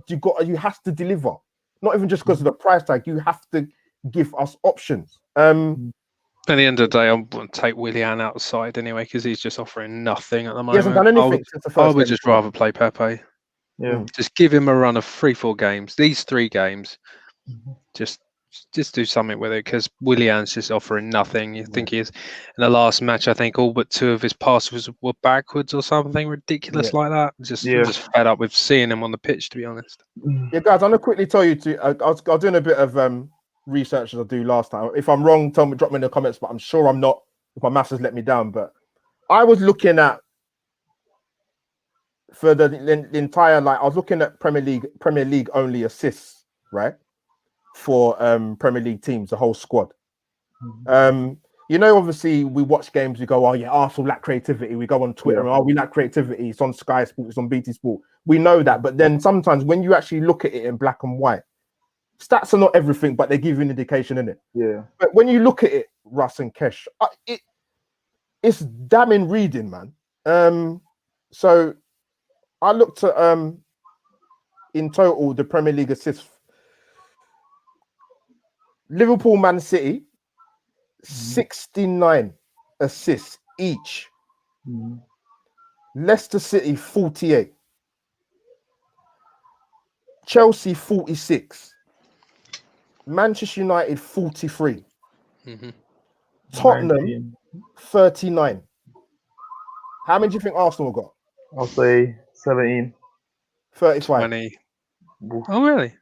You have to deliver. Not even just because of the price tag. You have to give us options. At the end of the day, I'm going to take Willian outside anyway because he's just offering nothing at the moment. He hasn't done anything since the first I would game. just rather play Pepe. Yeah. Just give him a run of 3-4 games. These 3 games, just do something with it because Willian's just offering nothing. You think he is. In the last match, I think all but 2 of his passes were backwards or something ridiculous like that. I'm just fed up with seeing him on the pitch, to be honest. Yeah, guys, I'm going to quickly tell you I was doing a bit of research as I do last time. If I'm wrong, drop me in the comments, but I'm sure I'm not if my maths has let me down. But I was looking at for the entire, like, I was looking at Premier League only assists, right? For Premier League teams, the whole squad. You obviously we watch games, we go, oh yeah, Arsenal lack creativity. We go on Twitter, and, oh, we lack creativity. It's on Sky Sports, it's on BT Sport. We know that, but then sometimes when you actually look at it in black and white, stats are not everything, but they give you an indication in it. Yeah. But when you look at it, Russ and Kesh, it's damning reading, man. So I looked at in total the Premier League assists. Liverpool, Man City, 69 assists each. Leicester City, 48. Chelsea, 46. Manchester United, 43. Tottenham, 19. 39. How many do you think Arsenal got? I'll say 17. 35. 20. Oh, really?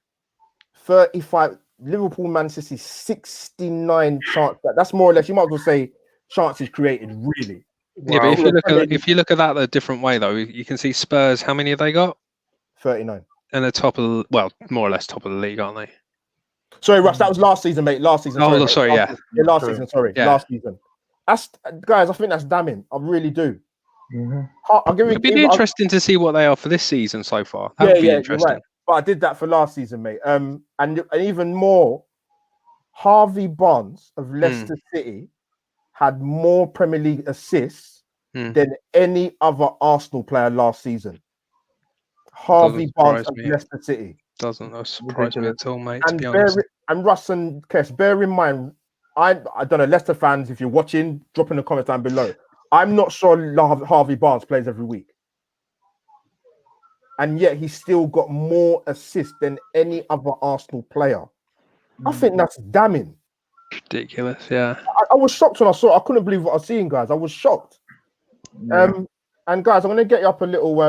35. Liverpool, Man City, 69 chance. That's more or less, you might as well say chances created, really. Yeah, but if you look at that a different way, though, you can see Spurs, how many have they got? 39. And they're top of, well, more or less top of the league, aren't they? Sorry, Russ, that was last season, mate. Last season. Oh, sorry, yeah. Last season, sorry. Yeah. Last season. That's, guys, I think that's damning. I really do. Mm-hmm. It'd be interesting to see what they are for this season so far. That would be interesting. You're right. But I did that for last season, mate. And even more, Harvey Barnes of Leicester City had more Premier League assists than any other Arsenal player last season. Harvey Barnes of Leicester City. Doesn't surprise me at all, mate, and to be honest. And Russ and Kesh, bear in mind, I don't know, Leicester fans, if you're watching, drop in the comments down below. I'm not sure Harvey Barnes plays every week. And yet he's still got more assists than any other Arsenal player. I think that's damning. Ridiculous, yeah. I was shocked when I saw it. I couldn't believe what I was seeing, guys. I was shocked. And guys, I'm going to get you up a little...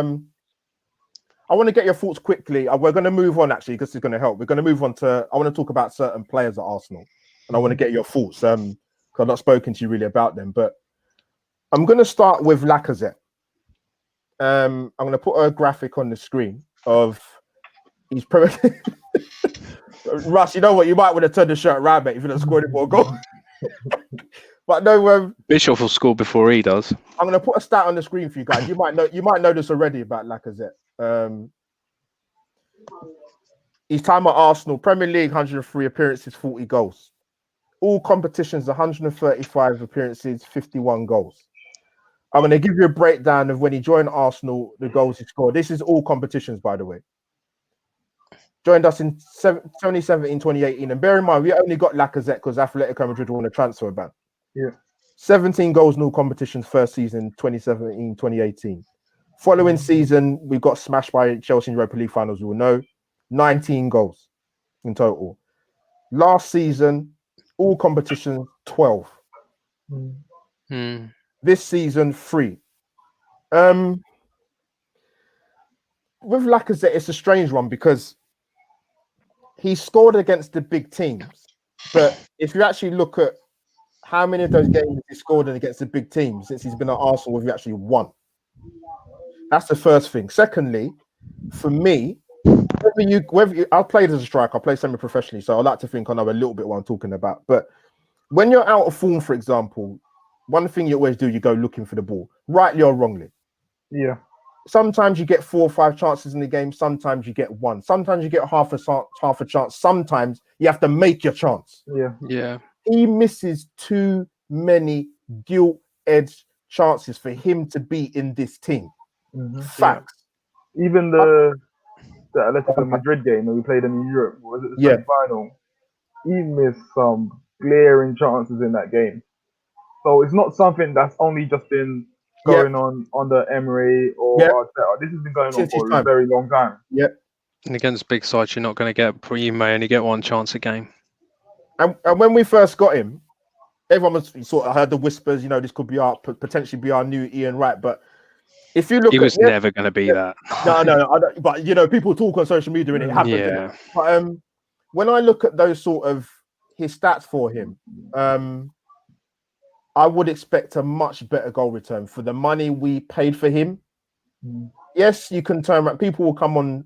I want to get your thoughts quickly. We're going to move on, actually, because it's going to help. We're going to move on to... I want to talk about certain players at Arsenal. And I want to get your thoughts. Because I've not spoken to you really about them. But I'm going to start with Lacazette. I'm going to put a graphic on the screen of... He's probably... Russ, you know what? You might want to turn the shirt around, mate, if you don't score any more goals. But no, Bishop will score before he does. I'm going to put a stat on the screen for you guys. You might know this already about Lacazette. His time at Arsenal, Premier League, 103 appearances, 40 goals. All competitions, 135 appearances, 51 goals. I'm going to give you a breakdown of when he joined Arsenal, the goals he scored. This is all competitions, by the way. Joined us in 2017, 2018. And bear in mind, we only got Lacazette because Atletico Madrid were on a transfer ban. Yeah. 17 goals in all competitions first season, 2017, 2018. Following season, we got smashed by Chelsea in Europa League finals, we will know. 19 goals in total. Last season, all competitions, 12. This season, 3. With Lacazette, it's a strange one because he scored against the big teams. But if you actually look at how many of those games he scored in against the big teams since he's been at Arsenal, have he actually won? That's the first thing. Secondly, for me, whether you I've played as a striker, I play semi-professionally, so I like to think I know a little bit what I'm talking about. But when you're out of form, for example, one thing you always do, you go looking for the ball, rightly or wrongly. Yeah. Sometimes you get 4 or 5 chances in the game. Sometimes you get 1. Sometimes you get half a chance. Sometimes you have to make your chance. Yeah. He misses too many gilt-edged chances for him to be in this team. Facts. Yeah. Even the Atletico Madrid game that we played in Europe, was it the semi-final? He missed some glaring chances in that game. So it's not something that's only just been going on under Emery or Arteta. This has been going on for a very long time. Yep. And against big sides, you're not going to get. You may only get 1 chance a game. And when we first got him, everyone was sort of heard the whispers. You know, this could be potentially be our new Ian Wright. But if you look, he was never going to be that. No, I don't, but you know, people talk on social media and it happens. Yeah. But when I look at those sort of his stats for him, I would expect a much better goal return for the money we paid for him. Yes, you can turn around. People will come on,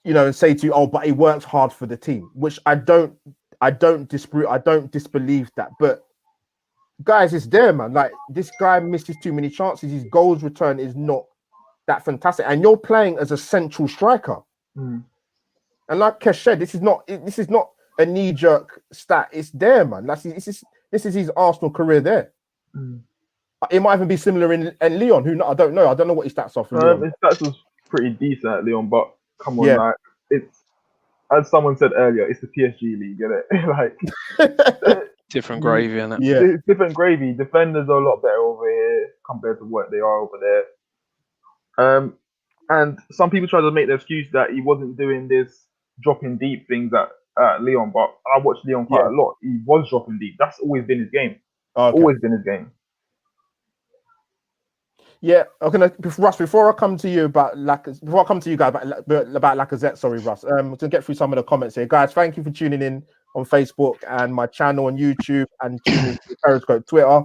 you know, and say to you, "Oh, but he works hard for the team," which I don't disbelieve that. But guys, it's there, man. Like this guy misses too many chances. His goals return is not that fantastic, and you're playing as a central striker. Mm. And like Kesh said, this is not a knee-jerk stat. It's there, man. This is his Arsenal career there. Mm. It might even be similar in Leon. I don't know. I don't know what his stats are for Leon. His stats was pretty decent at Leon, but come on, Yeah. like it's as someone said earlier, it's the PSG league, get it? Like Different gravy, innit? Yeah. it's different gravy. Defenders are a lot better over here compared to what they are over there. And some people try to make the excuse that he wasn't doing this dropping deep things at Leon, but I watched Leon quite a lot. He was dropping deep. That's always been his game. Okay. Always been his game. Yeah, okay. Russ, before I come to you guys about Lacazette, sorry, Russ. To get through some of the comments here, guys. Thank you for tuning in on Facebook and my channel on YouTube and tuning in to Periscope, Twitter.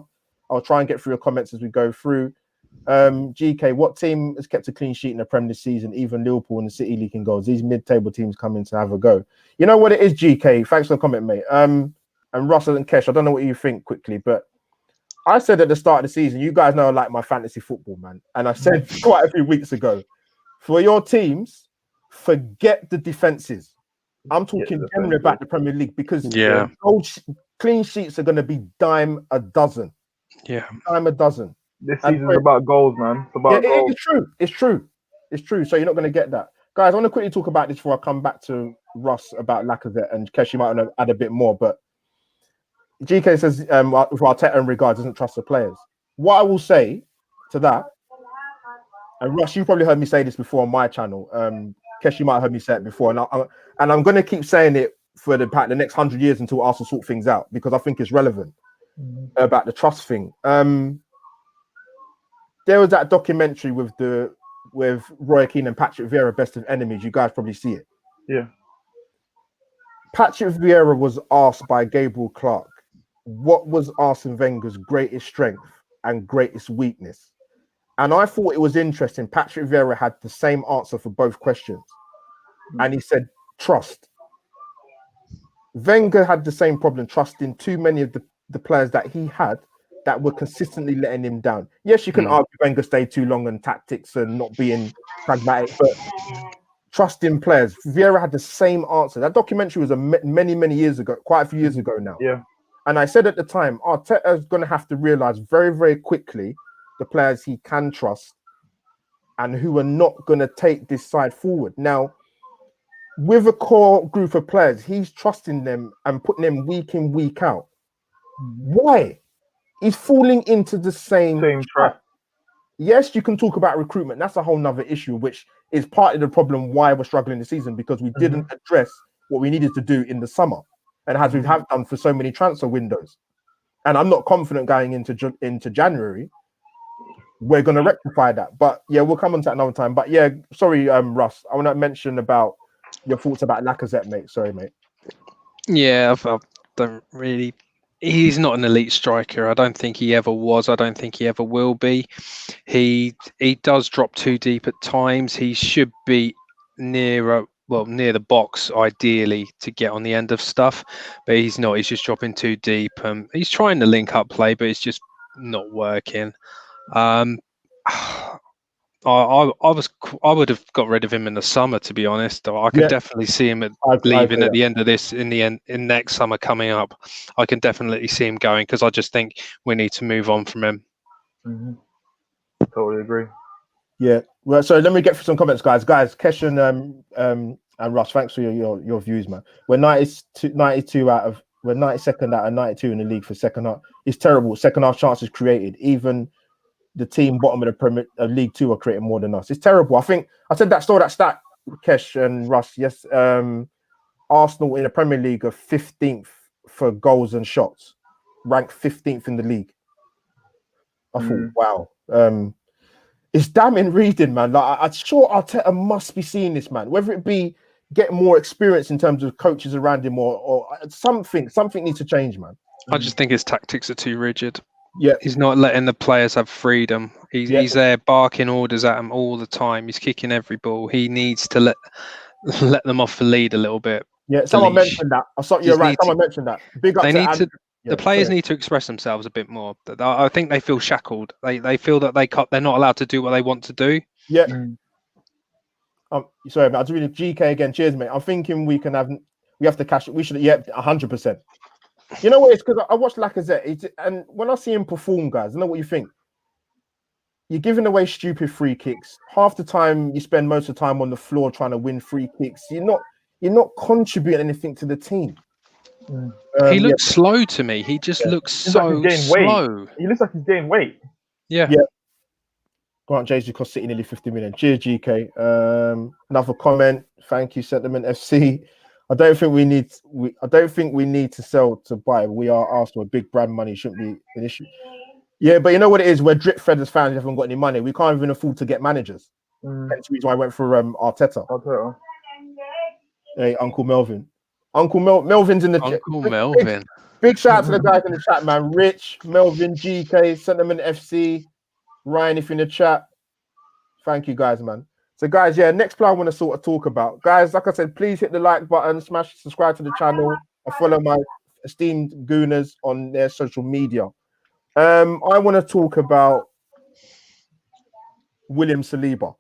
I'll try and get through your comments as we go through. GK, what team has kept a clean sheet in the Premier this season? Even Liverpool and the City leaking goals. These mid-table teams coming to have a go. You know what it is, GK. Thanks for the comment, mate. And Russell and Kesh, I don't know what you think quickly, but I said at the start of the season, you guys know I like my fantasy football, man. And I said quite a few weeks ago, for your teams, forget the defenses. I'm talking generally about the Premier League because clean sheets are going to be dime a dozen. Yeah. Dime a dozen. This season's about goals, man. It's about goals. It's true. So you're not going to get that. Guys, I want to quickly talk about this before I come back to Russ about Lacazette, and Kesh, you might want to add a bit more, but GK says, with Arteta in regards, doesn't trust the players. What I will say to that, and Russ, you probably heard me say this before on my channel. Kesh, you might have heard me say it before, and I'm going to keep saying it for the next 100 years until Arsenal sort things out, because I think it's relevant about the trust thing. There was that documentary with Roy Keane and Patrick Vieira, Best of Enemies. You guys probably see it. Yeah. Patrick Vieira was asked by Gabriel Clark, what was Arsene Wenger's greatest strength and greatest weakness? And I thought it was interesting. Patrick Vieira had the same answer for both questions. And he said, trust. Wenger had the same problem, trusting too many of the players that he had that were consistently letting him down. Yes, you can argue Wenger stayed too long and tactics and not being pragmatic, but trusting players. Vieira had the same answer. That documentary was many years ago, quite a few years ago now. Yeah. And I said at the time, Arteta is going to have to realize very, very quickly the players he can trust and who are not going to take this side forward. Now, with a core group of players, he's trusting them and putting them week in, week out. Why? He's falling into the same trap. Yes, you can talk about recruitment. That's a whole nother issue, which is part of the problem why we're struggling this season, because we didn't address what we needed to do in the summer, and as we have done for so many transfer windows. And I'm not confident going into January we're going to rectify that. But yeah, we'll come on to that another time. But yeah, sorry, Russ, I want to mention about your thoughts about Lacazette, mate. Sorry, mate. Yeah, I don't really. He's not an elite striker. I don't think he ever was. I don't think he ever will be. He does drop too deep at times. He should be near the box ideally to get on the end of stuff, but he's not. He's just dropping too deep. He's trying to link up play, but it's just not working. I would have got rid of him in the summer, to be honest. I could definitely see him leaving at the end of this. In next summer coming up, I can definitely see him going, because I just think we need to move on from him. Mm-hmm. Totally agree. Yeah. Well, so let me get through some comments, guys. Kesh and Russ, thanks for your views, man. We're 92 out of. We're 92nd out of 92 in the league for second half. It's terrible. Second half chances created. Even the team bottom of the Premier League 2 are creating more than us. It's terrible. I think I said that stat, Kesh and Russ. Yes, Arsenal in the Premier League are 15th for goals and shots, ranked 15th in the league. I thought, wow, it's damning reading, man. Like, I'm sure Arteta must be seeing this, man. Whether it be get more experience in terms of coaches around him or something needs to change, man. I just think his tactics are too rigid. Yeah, he's not letting the players have freedom. He's there barking orders at them all the time. He's kicking every ball. He needs to let them off the lead a little bit. Yeah, someone mentioned that. You're right. Someone mentioned that. Big up the players need to express themselves a bit more. I think they feel shackled. They feel that they're not allowed to do what they want to do. Yeah. Sorry, but I was reading GK again. Cheers, mate. I'm thinking we have to cash it. We should, 100%. You know what? It's because I watched Lacazette, and when I see him perform, guys, I know what you think. You're giving away stupid free kicks. Half the time, you spend most of the time on the floor trying to win free kicks. You're not contributing anything to the team. He looks slow to me. He just looks so slow. Weight. He looks like he's gaining weight. Yeah. Grant Jesus cost City nearly 50 million. Cheers, GK. Another comment. Thank you, Sentiment FC. I don't think we need to sell to buy. We are Arsenal. Big brand money shouldn't be an issue. Yeah, but you know what it is? We're drip fed as fans. We haven't got any money. We can't even afford to get managers. That's the reason why I went for Arteta. Hey, Uncle Melvin. Melvin's in the chat. Uncle Melvin. Big shout out to the guys in the chat, man. Rich, Melvin, GK, Sentiment FC, Ryan, if you're in the chat. Thank you, guys, man. So, guys, next player I want to sort of talk about. Guys, like I said, please hit the like button, subscribe to the channel, and follow my esteemed gooners on their social media. I want to talk about William Saliba.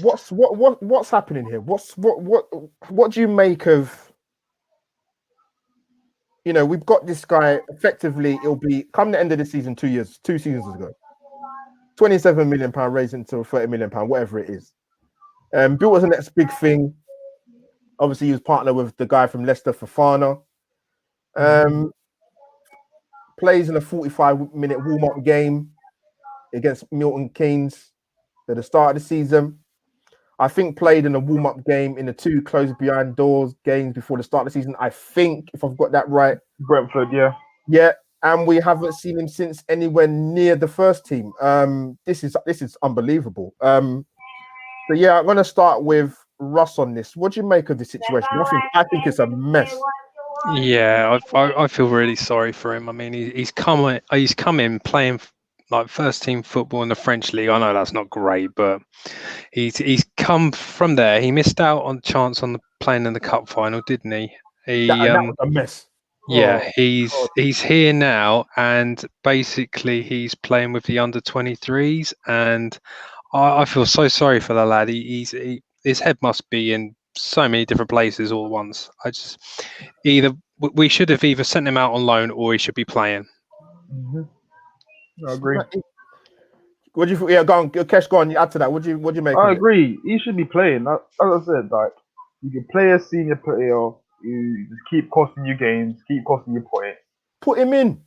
What's happening here? What do you make of? You know, we've got this guy. Effectively, it'll be come the end of the season. 2 seasons ago, £27 million raised into £30 million, whatever it is. Built as the next big thing. Obviously, he was partnered with the guy from Leicester, Fofana. Plays in a 45-minute warm-up game against Milton Keynes at the start of the season. I think played in a warm-up game in the 2 closed behind doors games before the start of the season. I think, if I've got that right. Brentford, yeah. Yeah, and we haven't seen him since anywhere near the first team. This is unbelievable. So yeah, I'm going to start with Russ on this. What do you make of the situation? I think it's a mess. Yeah, I feel really sorry for him. I mean, he's come in playing like first team football in the French league. I know that's not great, but he's come from there. He missed out on chance on playing in the cup final, didn't he? That was a mess. Yeah, he's here now, and basically he's playing with the under 23s, and I feel so sorry for the lad. His head must be in so many different places all at once. We should have either sent him out on loan or he should be playing. I agree. What do you? Yeah, go on, Kesh. Go on. You add to that. What do you make? I agree. He should be playing. As I said, like you can play a senior player. You just keep costing you games, keep costing you points. Put him in.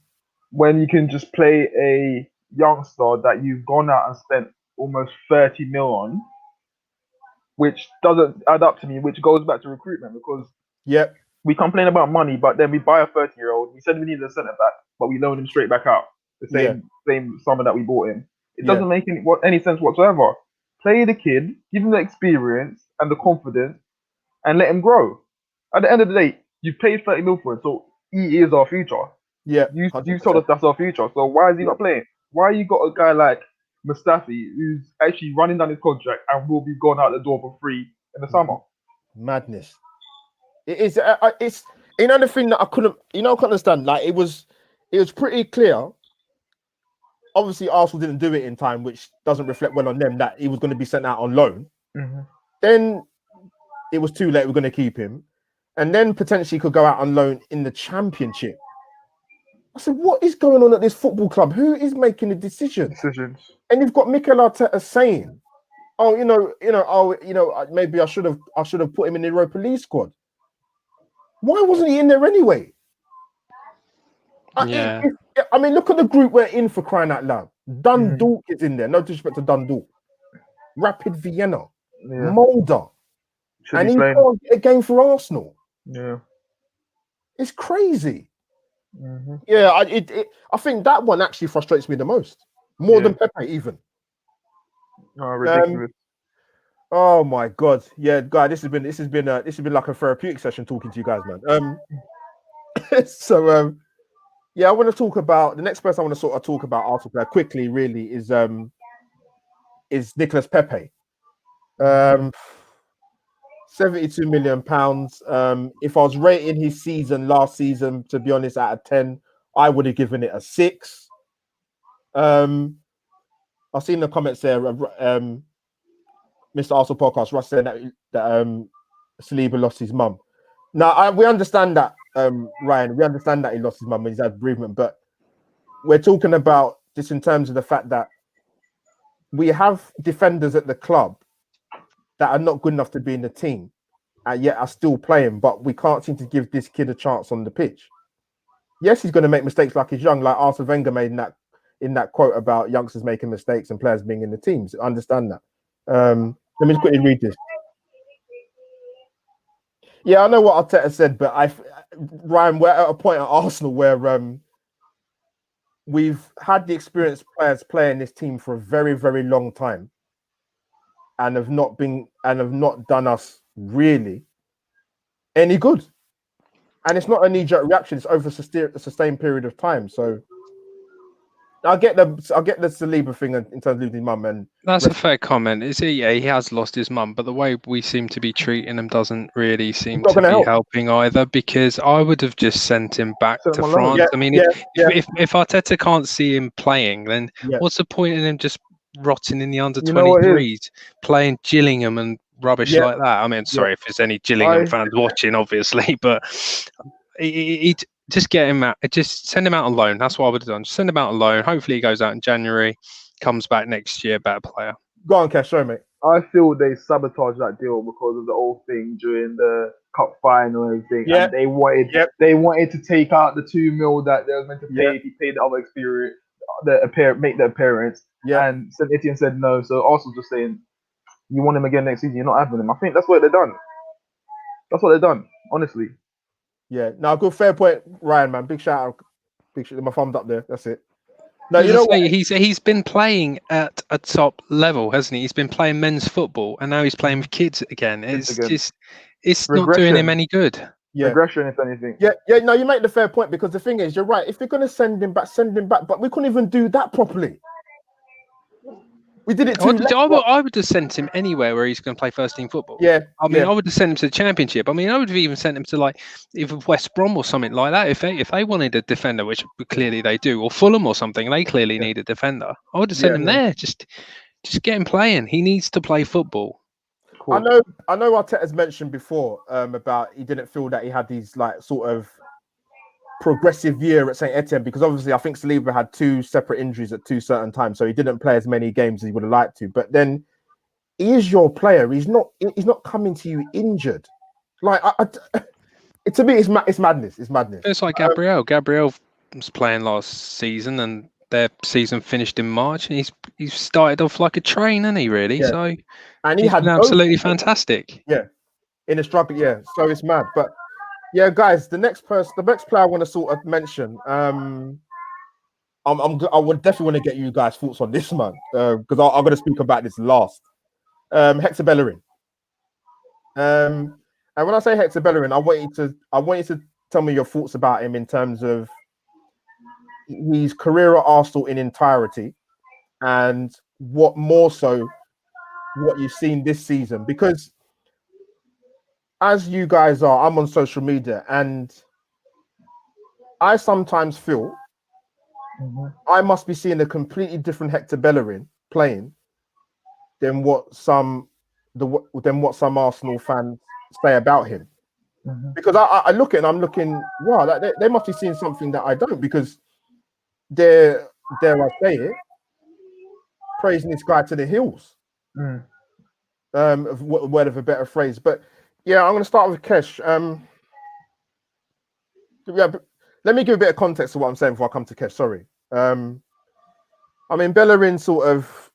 When you can just play a youngster that you've gone out and spent almost 30 mil on, which doesn't add up to me. Which goes back to recruitment because we complain about money, but then we buy a 30-year-old. We said we need a centre back, but we loan him straight back out. The same summer that we bought him. It doesn't make any sense whatsoever. Play the kid, give him the experience and the confidence, and let him grow. At the end of the day, you paid 30 mil for it, so he is our future. Yeah, you told us that's our future. So why is he not playing? Why you got a guy like Mustafi who's actually running down his contract and will be gone out the door for free in the summer? Madness. It is. It's the thing that I couldn't understand. Like it was pretty clear. Obviously, Arsenal didn't do it in time, which doesn't reflect well on them, that he was going to be sent out on loan. Then it was too late. We're going to keep him. And then potentially could go out on loan in the Championship. I said, what is going on at this football club? Who is making the decisions? And you've got Mikel Arteta saying, maybe I should have put him in the Europa League squad. Why wasn't he in there anyway? Yeah. I mean, look at the group we're in, for crying out loud. Dundalk is in there. No disrespect to Dundalk. Rapid Vienna. Mulder. And he can't get a game for Arsenal. Yeah. It's crazy. Yeah, I think that one actually frustrates me the most. More than Pepe, even. Oh, ridiculous. Oh my God. Yeah, guy, this has been like a therapeutic session talking to you guys, man. Yeah, I want to talk about the next person I want to sort of talk about Arsenal player quickly, really, is Nicolas Pepe. £72 million. If I was rating his season last season, to be honest, out of 10, I would have given it a 6. I've seen the comments there. Mr. Arsenal podcast, Russ saying that Saliba lost his mum. Now we understand that, Ryan. We understand that he lost his mum when he's had bereavement, but we're talking about this in terms of the fact that we have defenders at the club that are not good enough to be in the team, and yet are still playing. But we can't seem to give this kid a chance on the pitch. Yes, he's going to make mistakes like he's young, like Arsene Wenger made in that quote about youngsters making mistakes and players being in the teams. I understand that. Let me just quickly read this. Yeah, I know what Arteta said, but Ryan, we're at a point at Arsenal where we've had the experienced players playing this team for a very, very long time, and have not done us really any good. And it's not a knee-jerk reaction; it's over a sustained period of time. So I get the Saliba thing in terms of losing his mum, and that's a fair comment. Yeah, he has lost his mum, but the way we seem to be treating him doesn't really seem to be helping either. Because I would have just sent him back to France. Yeah, I mean, if Arteta can't see him playing, then what's the point in him just rotting in the under-23s, playing Gillingham and rubbish like that? I mean, sorry if there's any Gillingham fans watching, obviously, but he just get him out. Just send him out on loan. That's what I would have done. Just send him out on loan. Hopefully, he goes out in January, comes back next year, better player. Go on, Kesh, show me. I feel they sabotaged that deal because of the whole thing during the cup final and everything. Yeah. And they wanted to take out the 2 mil that they were meant to pay if he paid the other experience, make the appearance. Yeah. And St. Etienne said no. So Arsenal just saying, you want him again next season, you're not having him. I think that's what they've done. Honestly. Yeah, no, good, fair point, Ryan, man. Big shout out, my thumbs up there. That's it. No, you know what? He's been playing at a top level, hasn't he? He's been playing men's football, and now he's playing with kids again. It's not doing him any good. Yeah. Regression, if anything. Yeah. No, you make the fair point, because the thing is, you're right. If you're going to send him back. But we couldn't even do that properly. We did it too late. I would have sent him anywhere where he's going to play first team football. Yeah. I mean, I would have sent him to the Championship. I mean, I would have even sent him to like either West Brom or something like that. If they wanted a defender, which clearly they do, or Fulham or something, they clearly need a defender. I would have sent him there. Just get him playing. He needs to play football. Cool. I know Arteta's mentioned before about he didn't feel that he had these like sort of progressive year at St. Etienne, because obviously I think Saliba had 2 separate injuries at 2 certain times, so he didn't play as many games as he would have liked to. But then he is your player. He's not coming to you injured. Like to me, it's madness. It's madness. It's like Gabriel. Gabriel was playing last season, and their season finished in March, and he's started off like a train, hasn't he? Really. Yeah. So and he's been absolutely fantastic. Yeah, in a struggle. Yeah, so it's mad, but. Yeah, guys, the next player I want to sort of mention. I would definitely want to get you guys' thoughts on this, man, because I'm going to speak about this last. Hector Bellerin. And when I say Hector Bellerin, I want you to tell me your thoughts about him in terms of his career at Arsenal in entirety, and what you've seen this season, because. As you guys are, I'm on social media, and I sometimes feel I must be seeing a completely different Hector Bellerin playing than what some Arsenal fans say about him. Because I look at it and I'm looking, wow, they must be seeing something that I don't, because dare I say it, praising this guy to the hills. Word of a better phrase, but. Yeah, I'm going to start with Kesh. Let me give a bit of context to what I'm saying before I come to Kesh. Sorry. I mean, Bellerin sort of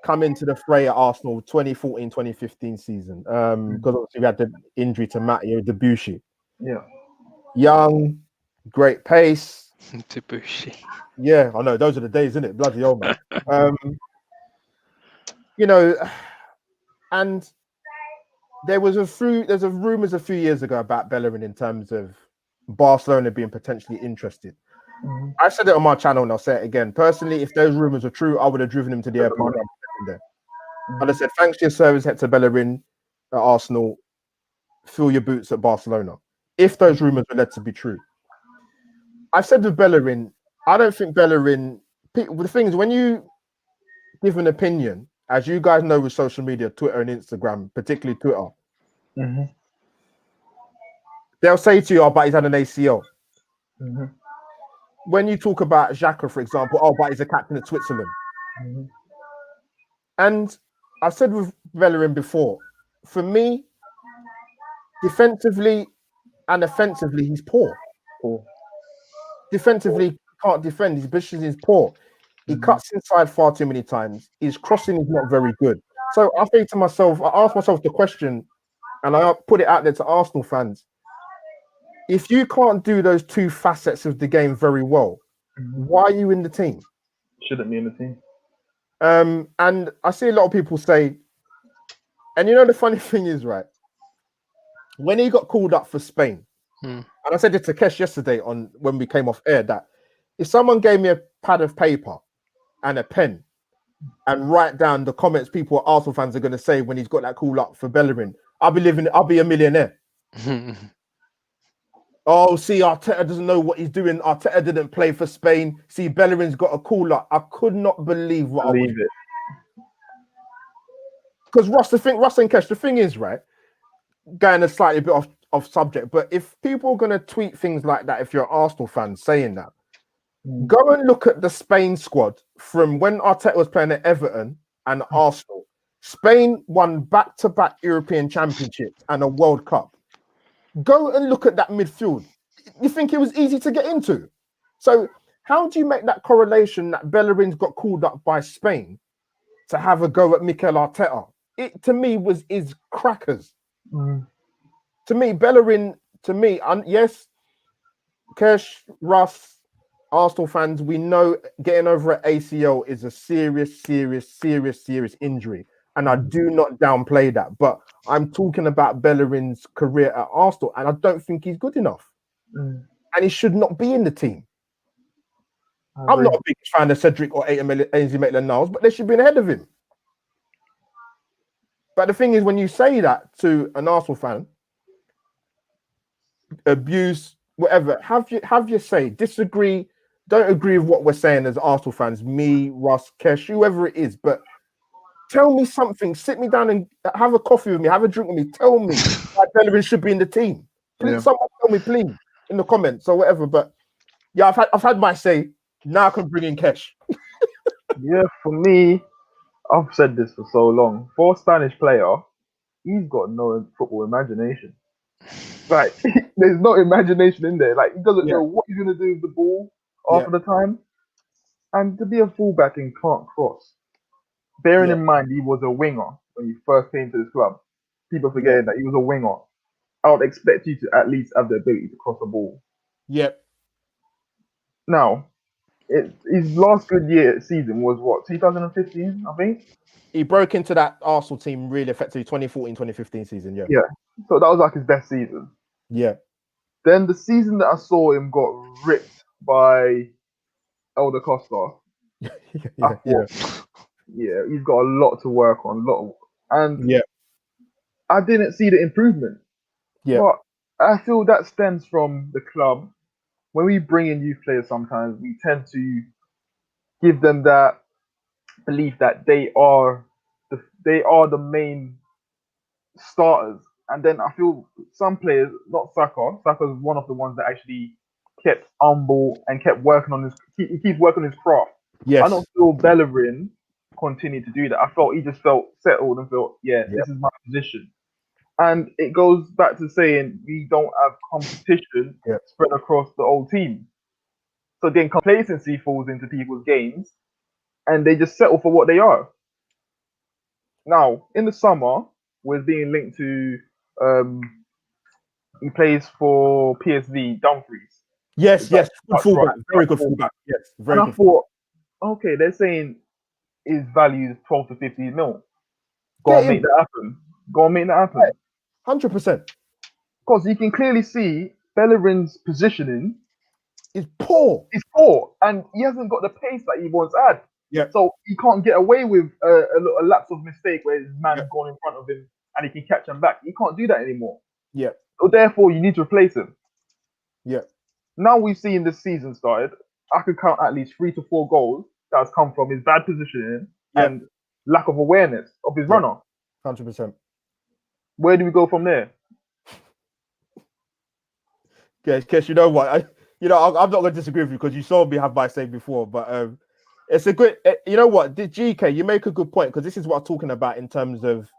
come into the fray at Arsenal 2014-2015 season, because obviously we had the injury to Matteo Debuchy. Yeah. Young, great pace. Debuchy. Yeah, I know. Those are the days, isn't it? Bloody old man. And there's rumors a few years ago about Bellerin in terms of Barcelona being potentially interested. I said it on my channel and I'll say it again. Personally, if those rumors are true, I would have driven him to the airport. I'd have said, thanks to your service, Hector Bellerin at Arsenal. fill your boots at Barcelona, if those rumours were led to be true. I've said with Bellerin, I don't think Bellerin. The thing is, when you give an opinion, as you guys know with social media, Twitter and Instagram, particularly Twitter, they'll say to you, "Oh, but he's had an ACL." When you talk about Xhaka, for example, "Oh, but he's a captain at Switzerland," and I've said with Bellerin before, for me, defensively and offensively, he's poor. Defensively, he can't defend. His position is poor. He cuts inside far too many times. His crossing is not very good. So I think to myself, I ask myself the question, and I put it out there to Arsenal fans. If you can't do those two facets of the game very well, why are you in the team? Shouldn't be in the team. And I see a lot of people say, and you know the funny thing is, right? When he got called up for Spain, and I said it to Kesh yesterday on when we came off air, that if someone gave me a pad of paper and a pen and write down the comments people Arsenal fans are going to say when he's got that call up for Bellerin, I'll be a millionaire. Oh, see, Arteta doesn't know what he's doing. Arteta didn't play for Spain. See, Bellerin's got a call up. I could not believe what I was. Because Russ and Kesh, the thing is, right, going a slightly bit off subject, but if people are going to tweet things like that, if you're an Arsenal fan saying that, go and look at the Spain squad from when Arteta was playing at Everton and Arsenal. Spain won back-to-back European Championships and a World Cup. Go and look at that midfield. You think it was easy to get into? So how do you make that correlation that Bellerin's got called up by Spain to have a go at Mikel Arteta? It to me is crackers. To me, Bellerin. Yes, Kesh, Russ, Arsenal fans, we know getting over an ACL is a serious injury. And I do not downplay that. But I'm talking about Bellerin's career at Arsenal, and I don't think he's good enough. And he should not be in the team. I'm not a big fan of Cedric or Ainsley Maitland-Niles, but they should be ahead of him. But the thing is, when you say that to an Arsenal fan, abuse, whatever, have your say, disagree, don't agree with what we're saying as Arsenal fans, me, Russ, Kesh, whoever it is, but tell me something, sit me down and have a coffee with me, have a drink with me, tell me why Bellerin should be in the team. Please, someone tell me, please, in the comments or whatever. But yeah, I've had my say. Now I can bring in Kesh. Yeah, for me, I've said this for so long. For a Spanish player, he's got no football imagination. Like, there's no imagination in there. Like, he doesn't know what he's going to do with the ball after the time. And to be a fullback and can't cross, bearing in mind he was a winger when he first came to this club, people forgetting that he was a winger. I would expect you to at least have the ability to cross a ball. Yep. Now, his last good season was what, 2015, I think? He broke into that Arsenal team really effectively 2014-2015 season, yeah. Yeah. So that was like his best season. Yeah. Then the season that I saw him got ripped by Elder Costa. Yeah, he's got a lot to work on, I didn't see the improvement. Yeah. But I feel that stems from the club. When we bring in youth players, sometimes we tend to give them that belief that they are the main starters. And then I feel some players, not Saka's one of the ones that actually kept humble and kept working on he keeps working on his craft. Yes. I don't feel Bellerin continued to do that. I felt he just felt settled and felt, this is my position. And it goes back to saying we don't have competition spread across the whole team. So then complacency falls into people's games and they just settle for what they are. Now, in the summer, we're being linked to he plays for PSV, Dumfries. Yes. Good fullback. Very good fullback. Yes. Very good. I thought, okay, they're saying his value is 12 to 15 mil. Go and make that happen. 100%. Because you can clearly see Bellerin's positioning is poor. It's poor, and he hasn't got the pace that he once had. Yeah. So he can't get away with a lapse of mistake where his man's gone in front of him and he can catch him back. He can't do that anymore. Yeah. So therefore, you need to replace him. Yeah. Now we've seen this season started. I could count at least 3 to 4 goals that has come from his bad positioning and lack of awareness of his runner. 100%. Where do we go from there? Kes, you know what? I'm not going to disagree with you because you saw me have my say before, but it's a good. You know what? The GK, you make a good point because this is what I'm talking about in terms of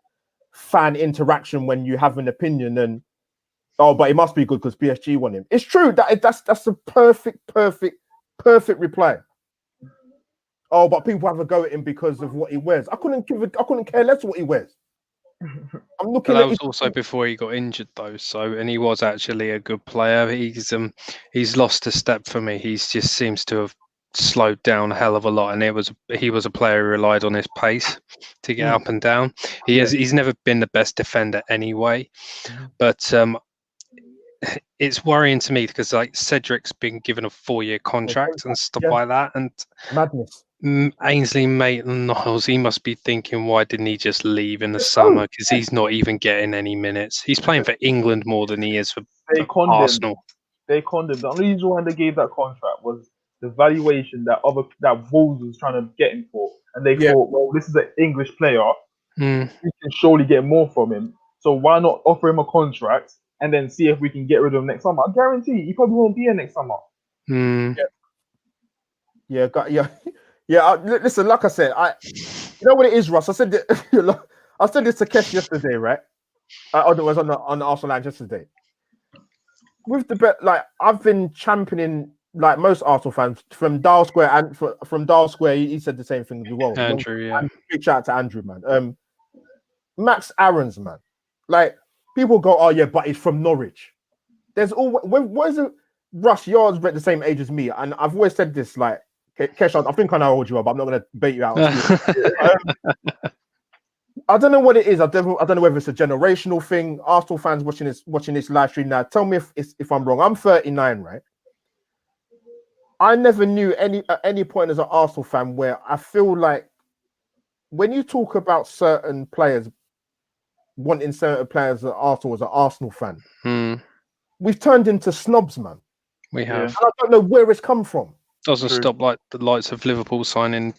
fan interaction when you have an opinion and but it must be good because PSG won him. It's true that's a perfect reply. Oh, but people have a go at him because of what he wears. I couldn't care less what he wears. I'm looking But that at was also before he got injured, though. And he was actually a good player. He's lost a step for me. He just seems to have slowed down a hell of a lot. And he was a player who relied on his pace to get up and down. He's never been the best defender anyway. But it's worrying to me because like Cedric's been given a 4-year contract and stuff like that, and madness. Ainsley Maitland-Niles, he must be thinking, why didn't he just leave in the summer? Because he's not even getting any minutes. He's playing for England more than he is for Arsenal. They condemned. The only reason why they gave that contract was the valuation that Wolves was trying to get him for, and they thought, well, this is an English player. We can surely get more from him. So why not offer him a contract and then see if we can get rid of him next summer? I guarantee he probably won't be here next summer. Listen, like I said, you know what it is, Ross. I said this to Kesh yesterday, right? Otherwise, on the Arsenal line yesterday. With the bet, like I've been championing, like most Arsenal fans, from Dial Square and from Dial Square, he said the same thing as well. Andrew, And big shout out to Andrew, man. Max Aarons, man. Like people go, oh yeah, but he's from Norwich. There's always what is it? Russ, you're about the same age as me, and I've always said this, like. Kesh, I think I know how old you are, but I'm not going to bait you out. I don't know what it is. I don't know whether it's a generational thing. Arsenal fans watching this live stream now, tell me if I'm wrong. I'm 39, right? I never knew at any point as an Arsenal fan where I feel like when you talk about certain players, wanting certain players at Arsenal as an Arsenal fan, we've turned into snobs, man. We have. And I don't know where it's come from. Doesn't stop like the likes of Liverpool signing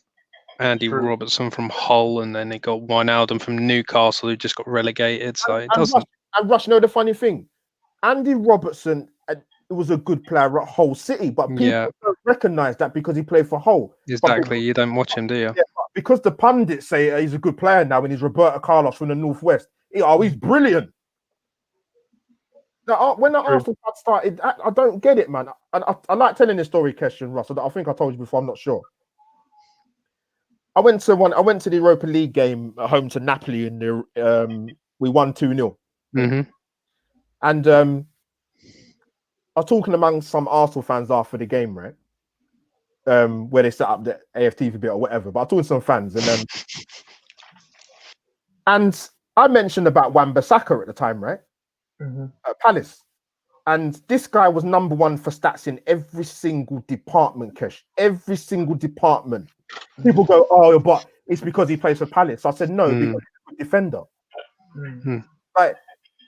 Andy Robertson from Hull, and then they got Wijnaldum from Newcastle who just got relegated. So it doesn't. And Rush, you know the funny thing, Andy Robertson was a good player at Hull City, but people don't recognise that because he played for Hull. Exactly, you don't watch him, do you? Yeah, because the pundits say he's a good player now, and he's Roberto Carlos from the Northwest. He's brilliant. Now, when the Arsenal started, I don't get it, man. I like telling this story, Keston Russ. I think I told you before. I'm not sure. I went to the Europa League game at home to Napoli, and we won 2-0. And I was talking among some Arsenal fans after the game, right? Where they set up the AFTV bit or whatever. But I was talking to some fans, and I mentioned about Wan-Bissaka at the time, right? At Palace, and this guy was number one for stats in every single department. Kesh, every single department. People go, oh, but it's because he plays for Palace. I said no, because he's a defender. Like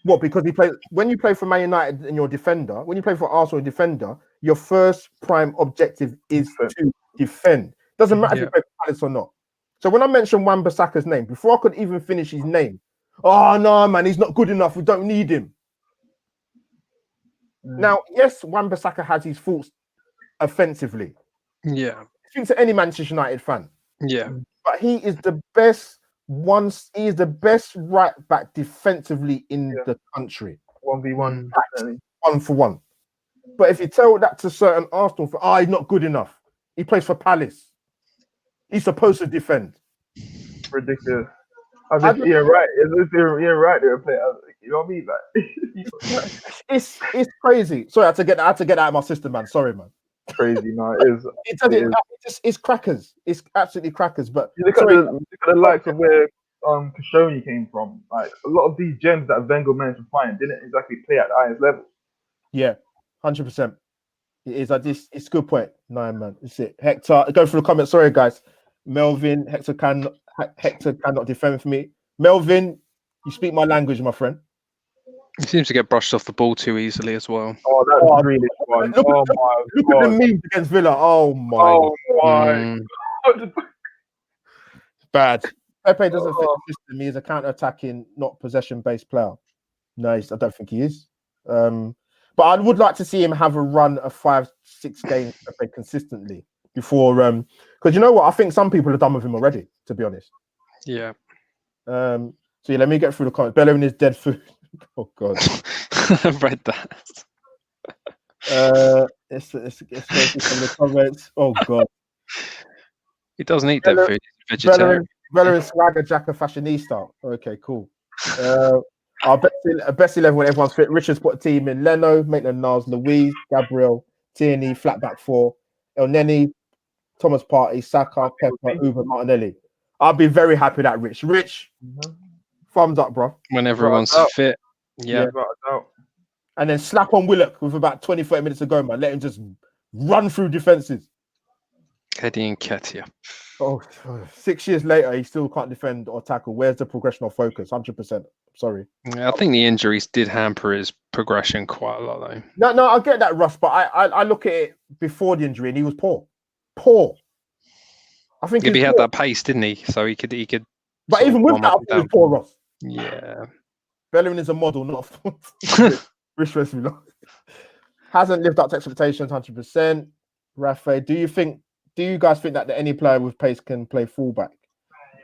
what? Because he plays. When you play for Man United and you're a defender, when you play for Arsenal, defender, your first prime objective is to defend. Doesn't matter if you play for Palace or not. So when I mentioned Wan-Bissaka's name, before I could even finish his name, oh no, man, he's not good enough. We don't need him. Now, yes, Wan-Bissaka has his faults offensively. Yeah. Speak to any Manchester United fan. Yeah. But he is the best right back defensively in the country. 1v1. 1-for-1. But if you tell that to certain Arsenal fans, he's not good enough. He plays for Palace. He's supposed to defend. Ridiculous. You're right. You're right. They're playing. You know what I mean? Like, it's crazy. Sorry, I had to get that out of my system, man. Sorry, man. Crazy, no, it's crackers. It's absolutely crackers. But look at the likes of where Koscielny came from. Like a lot of these gems that Wenger managed to find didn't exactly play at the highest level. Yeah, 100%. It is like this. It's a good point. No, man. It's it. Hector, go through the comments. Sorry, guys. Melvin, Hector cannot defend for me. Melvin, you speak my language, my friend. He seems to get brushed off the ball too easily as well. Oh, that's really fun. Look Oh at my the god. memes against Villa. Oh my Oh my god. bad. Pepe doesn't fit the system. He's a counter-attacking, not possession-based player. No, I don't think he is. But I would like to see him have a run of 5-6 games consistently before. Because you know what, I think some people are done with him already. To be honest. Yeah. So yeah, let me get through the comments. Bellerin is dead food. Oh god. I've read that. It's from the comments. Oh god. He doesn't eat dead food. He's vegetarian. Bellerin swagger jacker fashionista. Okay, cool. Our best 11 when everyone's fit. Richards put a team in Leno, Maitland-Niles, Louise, Gabriel, Tierney, flat back 4, El Neni, Thomas Partey, Saka, Pepper, Uber, Martinelli. I'll be very happy with that, Rich. Rich, thumbs up, bro. When everyone's fit. Yeah. And then slap on Willock with about 20-30 minutes to go, man. Let him just run through defenses. Eddie Nketiah. Oh, 6 years later, he still can't defend or tackle. Where's the progression or focus? 100%. Sorry. Yeah, I think the injuries did hamper his progression quite a lot, though. No, I get that, Russ, but I look at it before the injury and he was poor. Poor. I think he had that pace, didn't he? So he could. But even with that, I think he was poor, Ross. Yeah. Bellerin is a model, not a hasn't lived up to expectations 100%. Rafa, do you guys think that any player with pace can play fullback?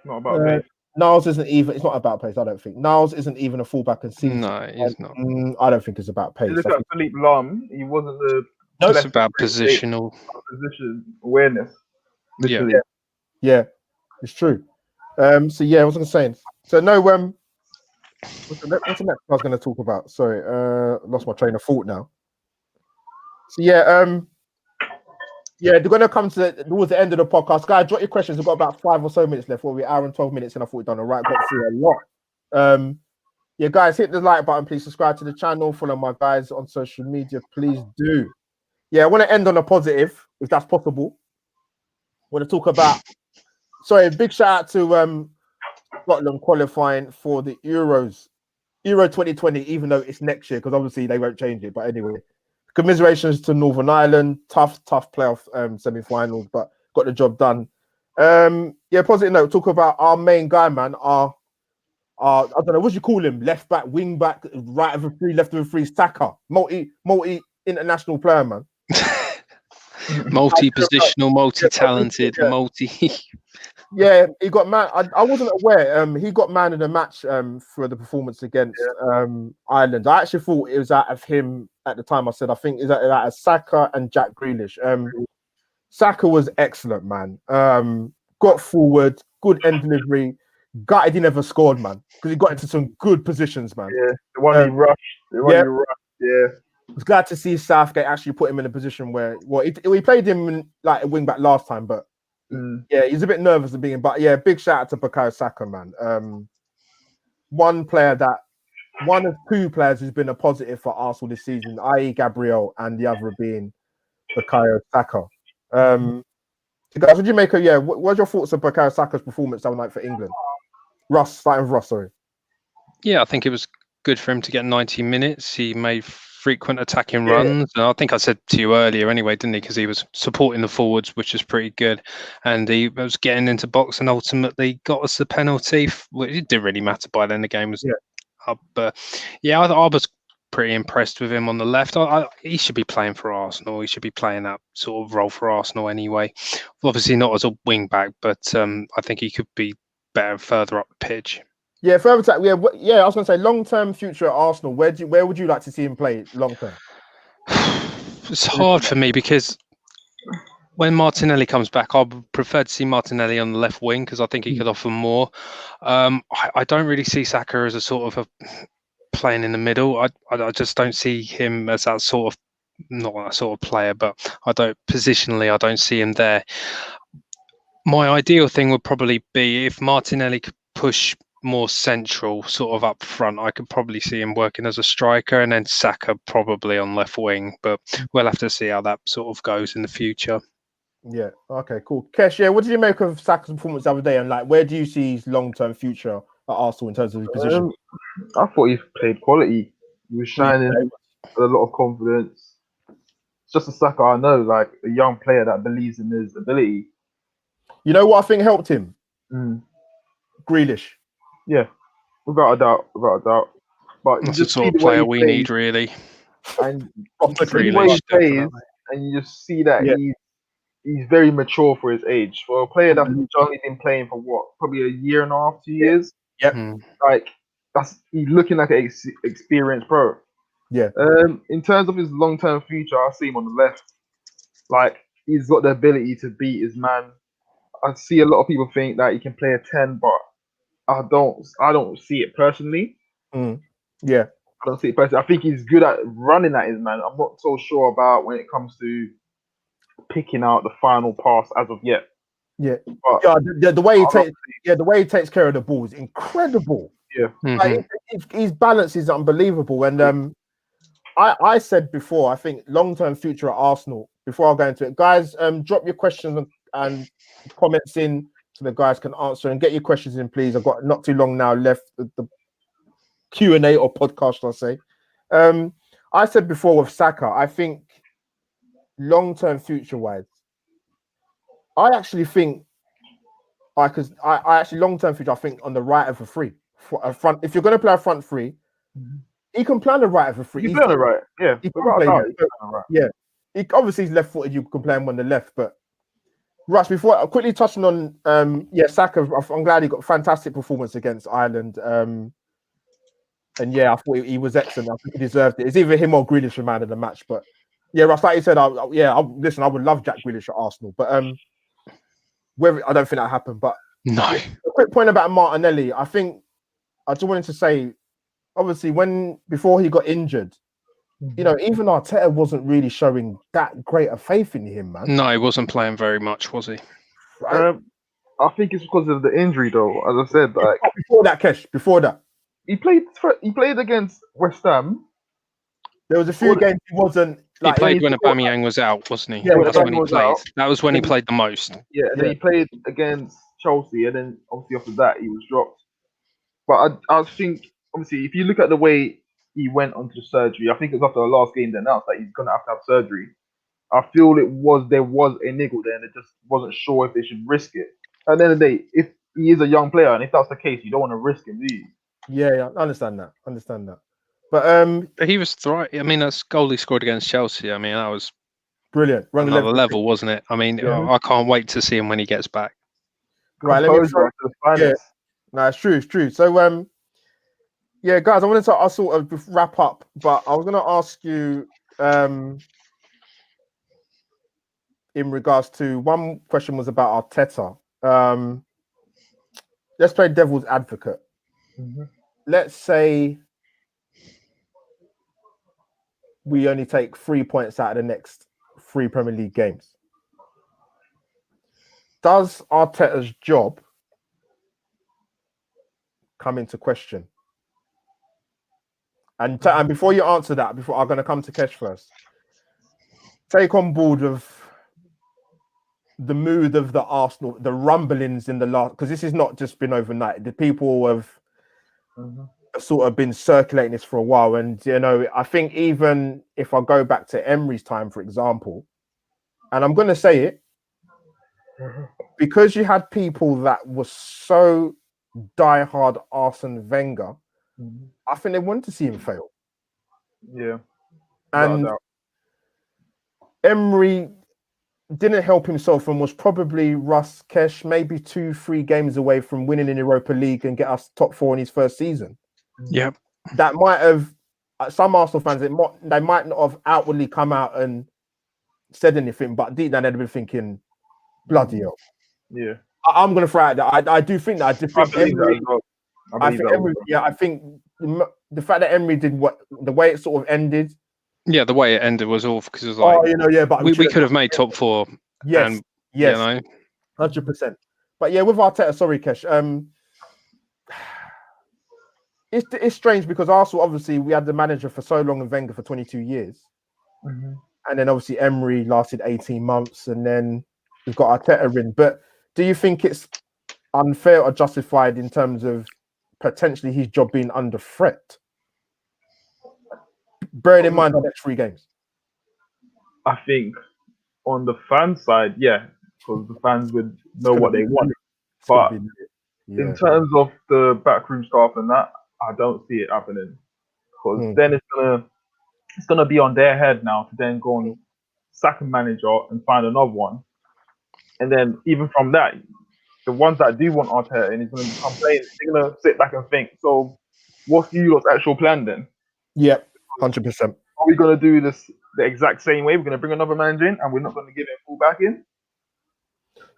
Not about pace. Niles isn't even. It's not about pace. I don't think Niles isn't even a fullback. And no, he's not. I don't think it's about pace. Look at Philippe Lahm. He wasn't the. No, it's about position awareness. Literally. Yeah, it's true. So yeah, what was I saying? So no, what's the next I was going to talk about? Sorry, lost my train of thought now. So yeah, they're going to come towards the end of the podcast. Guys, drop your questions. We've got about 5 or so minutes left. We're an hour and 12 minutes, and I thought we'd done all right. Got through a lot. Yeah, guys, hit the like button. Please subscribe to the channel. Follow my guys on social media. Please do. Yeah, I want to end on a positive, if that's possible. I want to talk about. Sorry, big shout out to Scotland qualifying for the Euros, Euro 2020, even though it's next year, because obviously they won't change it. But anyway, commiserations to Northern Ireland. Tough playoff semi-finals, but got the job done. Yeah, positive note. Talk about our main guy, man. Our I don't know what you call him. Left back, wing back, right of a free, left of a free. Saka, multi international player, man. Multi-positional, multi-talented, multi. Yeah, he got man. I wasn't aware. He got man of the match for the performance against Ireland. I actually thought it was out of him at the time. I said I think is that of Saka and Jack Grealish. Saka was excellent, man. Got forward, good end delivery. Gutted he never scored, man, because he got into some good positions, man. Yeah, the one he rushed. Yeah. I was glad to see Southgate actually put him in a position where, he played him in, like a wing back last time, but yeah, he's a bit nervous at being. But yeah, big shout out to Bukayo Saka, man. One of 2 players who's been a positive for Arsenal this season, i.e. Gabriel, and the other being Bukayo Saka. Guys, what do you make of? What's your thoughts of Bukayo Saka's performance the other night for England? Starting with Ross, sorry. Yeah, I think it was good for him to get 90 minutes. He made frequent attacking runs. And I think I said to you earlier anyway, didn't he? Because he was supporting the forwards, which is pretty good. And he was getting into box and ultimately got us the penalty. It didn't really matter by then. The game was up. But yeah, I was pretty impressed with him on the left. He should be playing for Arsenal. He should be playing that sort of role for Arsenal anyway. Obviously not as a wing back, but I think he could be better further up the pitch. Yeah, further to, I was going to say long-term future at Arsenal. Where would you like to see him play long-term? It's hard for me because when Martinelli comes back, I would prefer to see Martinelli on the left wing because I think he could offer more. I don't really see Saka as a sort of playing in the middle. I just don't see him as that sort of, not that sort of player, but I don't see him there. My ideal thing would probably be if Martinelli could push more central, sort of up front. I could probably see him working as a striker, and then Saka probably on left wing. But we'll have to see how that sort of goes in the future. Yeah. Okay. Cool. Kesh, what did you make of Saka's performance the other day, and like, where do you see his long-term future at Arsenal in terms of his position? I thought he played quality. He was shining with a lot of confidence. It's just a Saka I know, like a young player that believes in his ability. You know what I think helped him? Grealish. Yeah, without a doubt. But That's you the just sort see of the way player he we plays, need, really. and you can see the way he Grealish, plays, definitely. and you just see that he's very mature for his age. For a player that's only been playing for probably a year and a half, 2 years. Like he's looking like an experienced pro. Yeah. In terms of his long-term future, I see him on the left. Like he's got the ability to beat his man. I see a lot of people think that he can play a 10, but I don't see it personally. Yeah. I don't see it personally. I think he's good at running at his man. I'm not so sure about when it comes to picking out the final pass as of yet. Yeah. But the way he takes care of the ball is incredible. Yeah. Like, his balance is unbelievable. And I said before, I think long-term future at Arsenal, before I go into it, guys, drop your questions and comments in so the guys can answer, and get your questions in, please. I've got not too long now left the Q&A or podcast, I'll say. I said before with Saka, I think long-term future-wise, I actually think I actually long-term future, I think on the right of a free. A front, if you're going to play a front three, he can play on the right of a free. He's playing it right, yeah. He can play right. Yeah. Obviously he's left-footed, you can play him on the left, but Russ, before quickly touching on Saka, I'm glad he got a fantastic performance against Ireland. And yeah, I thought he was excellent. I think he deserved it. It's either him or Grealish for man of the match. But yeah, Russ, like you said, listen, I would love Jack Grealish at Arsenal, but whether I don't think that happened. But no. A quick point about Martinelli. I think I just wanted to say, obviously, before he got injured, even Arteta wasn't really showing that great a faith in him, man. No, he wasn't playing very much, was he? Right? I think it's because of the injury, though. As I said, like before that, Kesh, before that. He played against West Ham. There was a few games he wasn't. He played when Aubameyang was out, wasn't he? Yeah, that's when he played. That was when he played the most. Yeah, and then he played against Chelsea, and then obviously after that he was dropped. But I think obviously if you look at the way he went onto the surgery, I think it was after the last game they announced that he's gonna have to have surgery. I feel there was a niggle there, and it just wasn't sure if they should risk it. At the end of the day, if he is a young player, and if that's the case, you don't want to risk him, do you? Yeah, I understand that. But he was right. I mean, that's goal he scored against Chelsea. I mean, that was brilliant. Another level, wasn't it? I mean, I can't wait to see him when he gets back. Right, let me try. No, it's true. So, guys, I wanted to sort of wrap up, but I was going to ask you, in regards to one question was about Arteta. Let's play devil's advocate. Let's say we only take 3 points out of the next 3 Premier League games. Does Arteta's job come into question? And before you answer that, I'm going to come to Kesh first. Take on board of the mood of the Arsenal, the rumblings in the last, because this has not just been overnight. The people have sort of been circulating this for a while. And, I think even if I go back to Emery's time, for example, and I'm going to say it, because you had people that were so diehard Arsene Wenger, I think they wanted to see him fail. Yeah. And Emery didn't help himself and was probably Russ Kesh maybe 2-3 games away from winning in Europa League and get us top 4 in his first season. Yeah. That might have, some Arsenal fans, they might not have outwardly come out and said anything, but deep down they'd been thinking, bloody hell. Yeah. I'm going to throw out that. I do think that. I think Emery, I think the fact that Emery did the way it sort of ended. Yeah, the way it ended was awful because it was like, but we could have made top 4. Yes, 100%. But yeah, with Arteta, sorry, Kesh. It's strange because Arsenal, obviously, we had the manager for so long and Wenger for 22 years. And then obviously Emery lasted 18 months and then we've got Arteta in. But do you think it's unfair or justified in terms of potentially his job being under threat? Bearing in mind the next 3 games. I think on the fan side, yeah, because the fans would know what they want. But in terms of the backroom staff and that, I don't see it happening. Because then it's gonna be on their head now to then go and sack a manager and find another one. And then even from that, the ones that do want Arteta and he's gonna be complaining, they're gonna sit back and think, so what's you lot's actual plan then? Yep, 100%. Are we gonna do this the exact same way? We're gonna bring another manager in and we're not gonna give him full back in?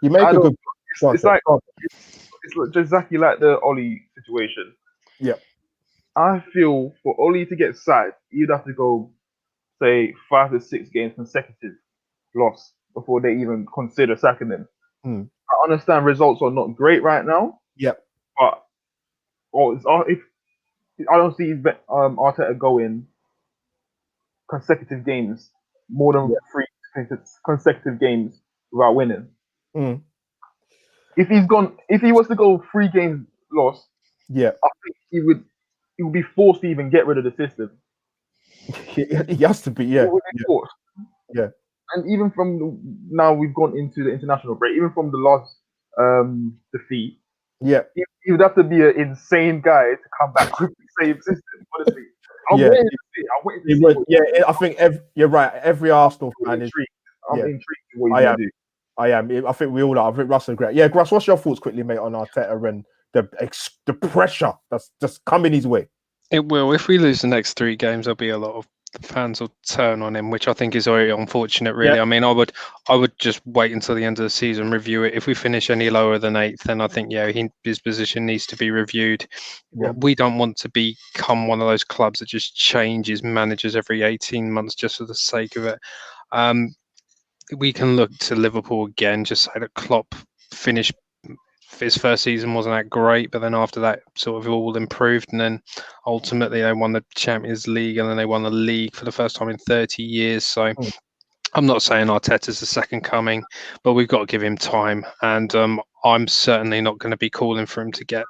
You make a good it's like it's exactly like the Oli situation. Yeah. I feel for Oli to get sacked, you'd have to go, say, 5 to 6 games consecutive loss before they even consider sacking him. I understand results are not great right now. Yep. But if I don't see Arteta going consecutive games, more than 3 consecutive games without winning. If he was to go 3 games lost, I think he would be forced to even get rid of the system. He has to be, yeah. And even from now we've gone into the international break, even from the last defeat, he would have to be an insane guy to come back with the same system. Honestly, I'm waiting to see. I think you're right. Every Arsenal fan is intrigued. I'm intrigued with what he's going to do. I am. I think we all are. I think Russell great. Yeah, Russ, what's your thoughts quickly, mate, on Arteta and the pressure that's just coming his way? It will. If we lose the next 3 games, there'll be a lot of fans will turn on him, which I think is very unfortunate, really. I mean, I would just wait until the end of the season, review it. If we finish any lower than 8th, then I think, his position needs to be reviewed. We don't want to become one of those clubs that just changes managers every 18 months just for the sake of it. We can look to Liverpool again, just say that Klopp finished his first season wasn't that great, but then after that sort of all improved, and then ultimately they won the Champions League and then they won the league for the first time in 30 years. So I'm not saying Arteta's the second coming, but we've got to give him time, and I'm certainly not going to be calling for him to get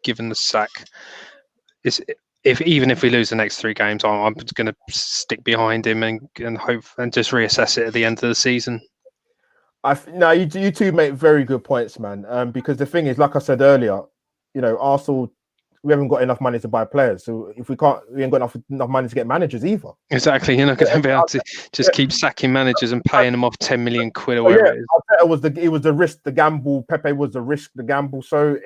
given the sack. Even if we lose the next 3 games, I'm just going to stick behind him and hope and just reassess it at the end of the season. You two make very good points, man. Because the thing is, like I said earlier, Arsenal, we haven't got enough money to buy players. So if we ain't got enough money to get managers either. Exactly, you're not going to be able to just keep sacking managers and paying them off 10 million quid or whatever it is. It was the risk, the gamble. Pepe was the risk, the gamble. So,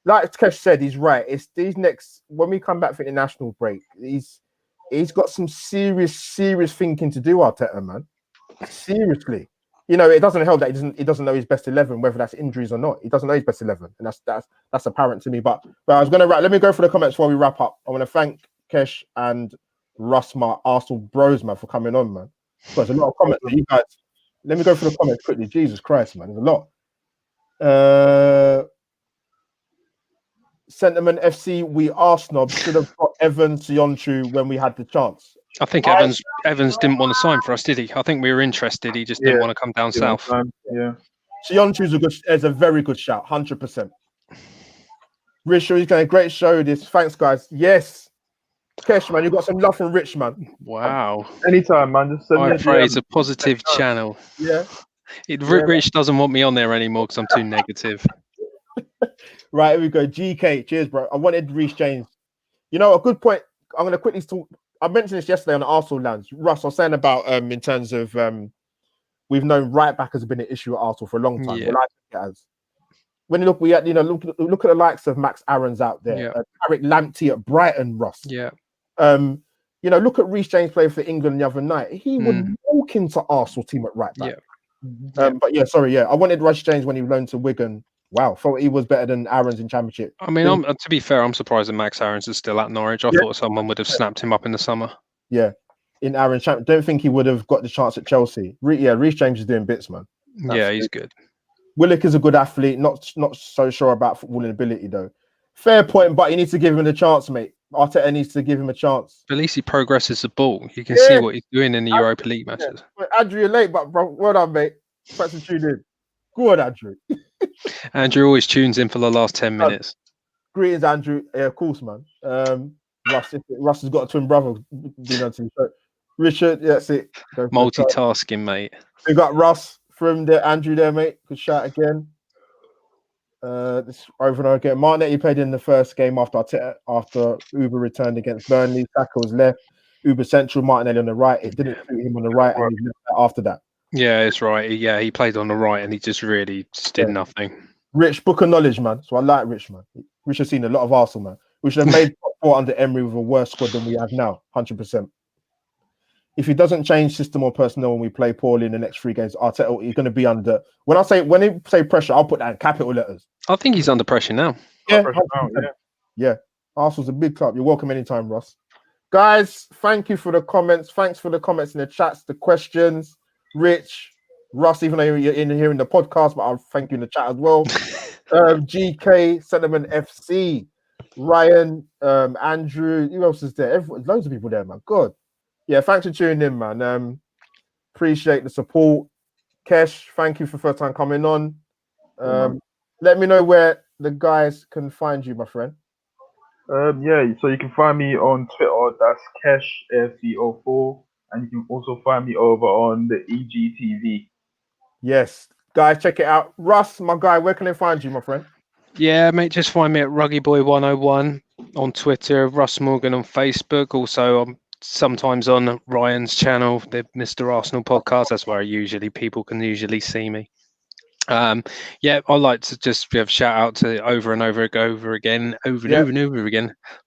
like Kesh said, he's right. It's these next when we come back for the international break. He's got some serious thinking to do, Arteta, man. Seriously. It doesn't help that he doesn't know his best 11, whether that's injuries or not. He doesn't know his best 11, and that's apparent to me. But I was going to let me go for the comments before we wrap up. I want to thank Kesh and Russ, my Arsenal bros, man, for coming on, man. There's a lot of comments. You guys, let me go for the comments quickly. Jesus Christ, man, there's a lot. Sentiment FC, we Arsenal should have got Evans, Sionchu when we had the chance. I think Evans didn't want to sign for us, did he? I think we were interested. He just didn't want to come down south. Sionchu's a very good shout, 100%. Rich, he's going a great show. This, thanks, guys. Yes, Kesh, man, you got some love from Rich, man. Wow. Anytime, man. Just send me I praise a positive channel. Yeah. Rich doesn't want me on there anymore because I'm too negative. Right, here we go. GK, cheers, bro. I wanted Reece James. A good point. I'm going to quickly talk. I mentioned this yesterday on the Arsenal Lounge. Russ, I was saying about in terms of we've known right back has been an issue at Arsenal for a long time. Yeah. Well, I think it has. When you look, look at the likes of Max Aarons out there, Tarek Lamptey at Brighton, Russ. Yeah. Look at Reece James playing for England the other night. He would walk into Arsenal team at right back. Yeah. But I wanted Reece James when he loaned to Wigan. Wow, thought he was better than Aarons in Championship. I mean, to be fair, I'm surprised that Max Aarons is still at Norwich. I thought someone would have snapped him up in the summer. Yeah, in Aarons Championship, don't think he would have got the chance at Chelsea. Reece James is doing bits, man. He's good. Willock is a good athlete. Not so sure about footballing ability though. Fair point, but you need to give him the chance, mate. Arteta needs to give him a chance. At least he progresses the ball. You can see what he's doing in the Europa League matches. Andrew, you're late, but bro, well done, mate. Thanks for tuning in. Go on, Andrew. Andrew always tunes in for the last 10 minutes. Greetings, Andrew. Yeah, of course, man. Russ has got a twin brother. So Richard, that's it. Multitasking, mate. We got Russ from there, Andrew there, mate. Good shout again. This over and over again. Martinetti played in the first game after Uber returned against Burnley. Saka was left. Uber central, Martinelli on the right. It didn't suit him on the right, and he left after that. Yeah, it's right. Yeah, he played on the right, and he just really did nothing. Rich, book of knowledge, man. So I like Rich, man. We should have seen a lot of Arsenal, man. We should have made top 4 under Emery with a worse squad than we have now, 100%. If he doesn't change system or personnel when we play poorly in the next 3 games, Arteta, he's going to be under. When he say pressure, I'll put that in capital letters. I think he's under pressure now. Yeah. Arsenal's a big club. You're welcome anytime, Ross. Guys, thank you for the comments. Thanks for the comments in the chats, the questions. Rich, Russ, even though you're in here in the podcast, but I'll thank you in the chat as well. GK, Sentiment FC, Ryan, Andrew. Who else is there? Loads of people there, man. Good. Yeah, thanks for tuning in, man. Appreciate the support. Kesh, thank you for first time coming on. Let me know where the guys can find you, my friend. So you can find me on Twitter. That's KeshFC04, and you can also find me over on the EGTV. Yes, guys, check it out. Russ, my guy, where can they find you, my friend? Yeah, mate, just find me at RuggyBoy101 on Twitter, Russ Morgan on Facebook. Also, I'm sometimes on Ryan's channel, the Mr. Arsenal podcast. That's where people can usually see me. I like to just give shout out to over and over again,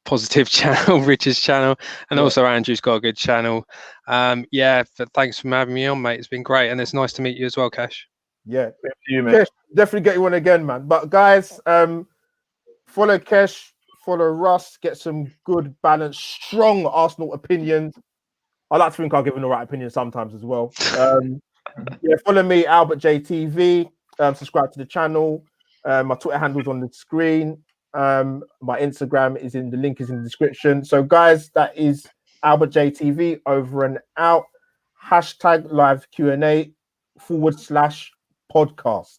Positive channel, Rich's channel, and also Andrew's got a good channel. But thanks for having me on, mate. It's been great, and it's nice to meet you as well, Cash. Yeah, you, Kesh, definitely get you one again, man. But guys, follow Kesh, follow Russ, get some good, balanced, strong Arsenal opinions. I like to think I'll give them the right opinion sometimes as well. Follow me, Albert JTV. Subscribe to the channel. My Twitter handle's on the screen. My Instagram is the link is in the description. So, guys, that is Albert JTV over and out. # live Q&A /podcast.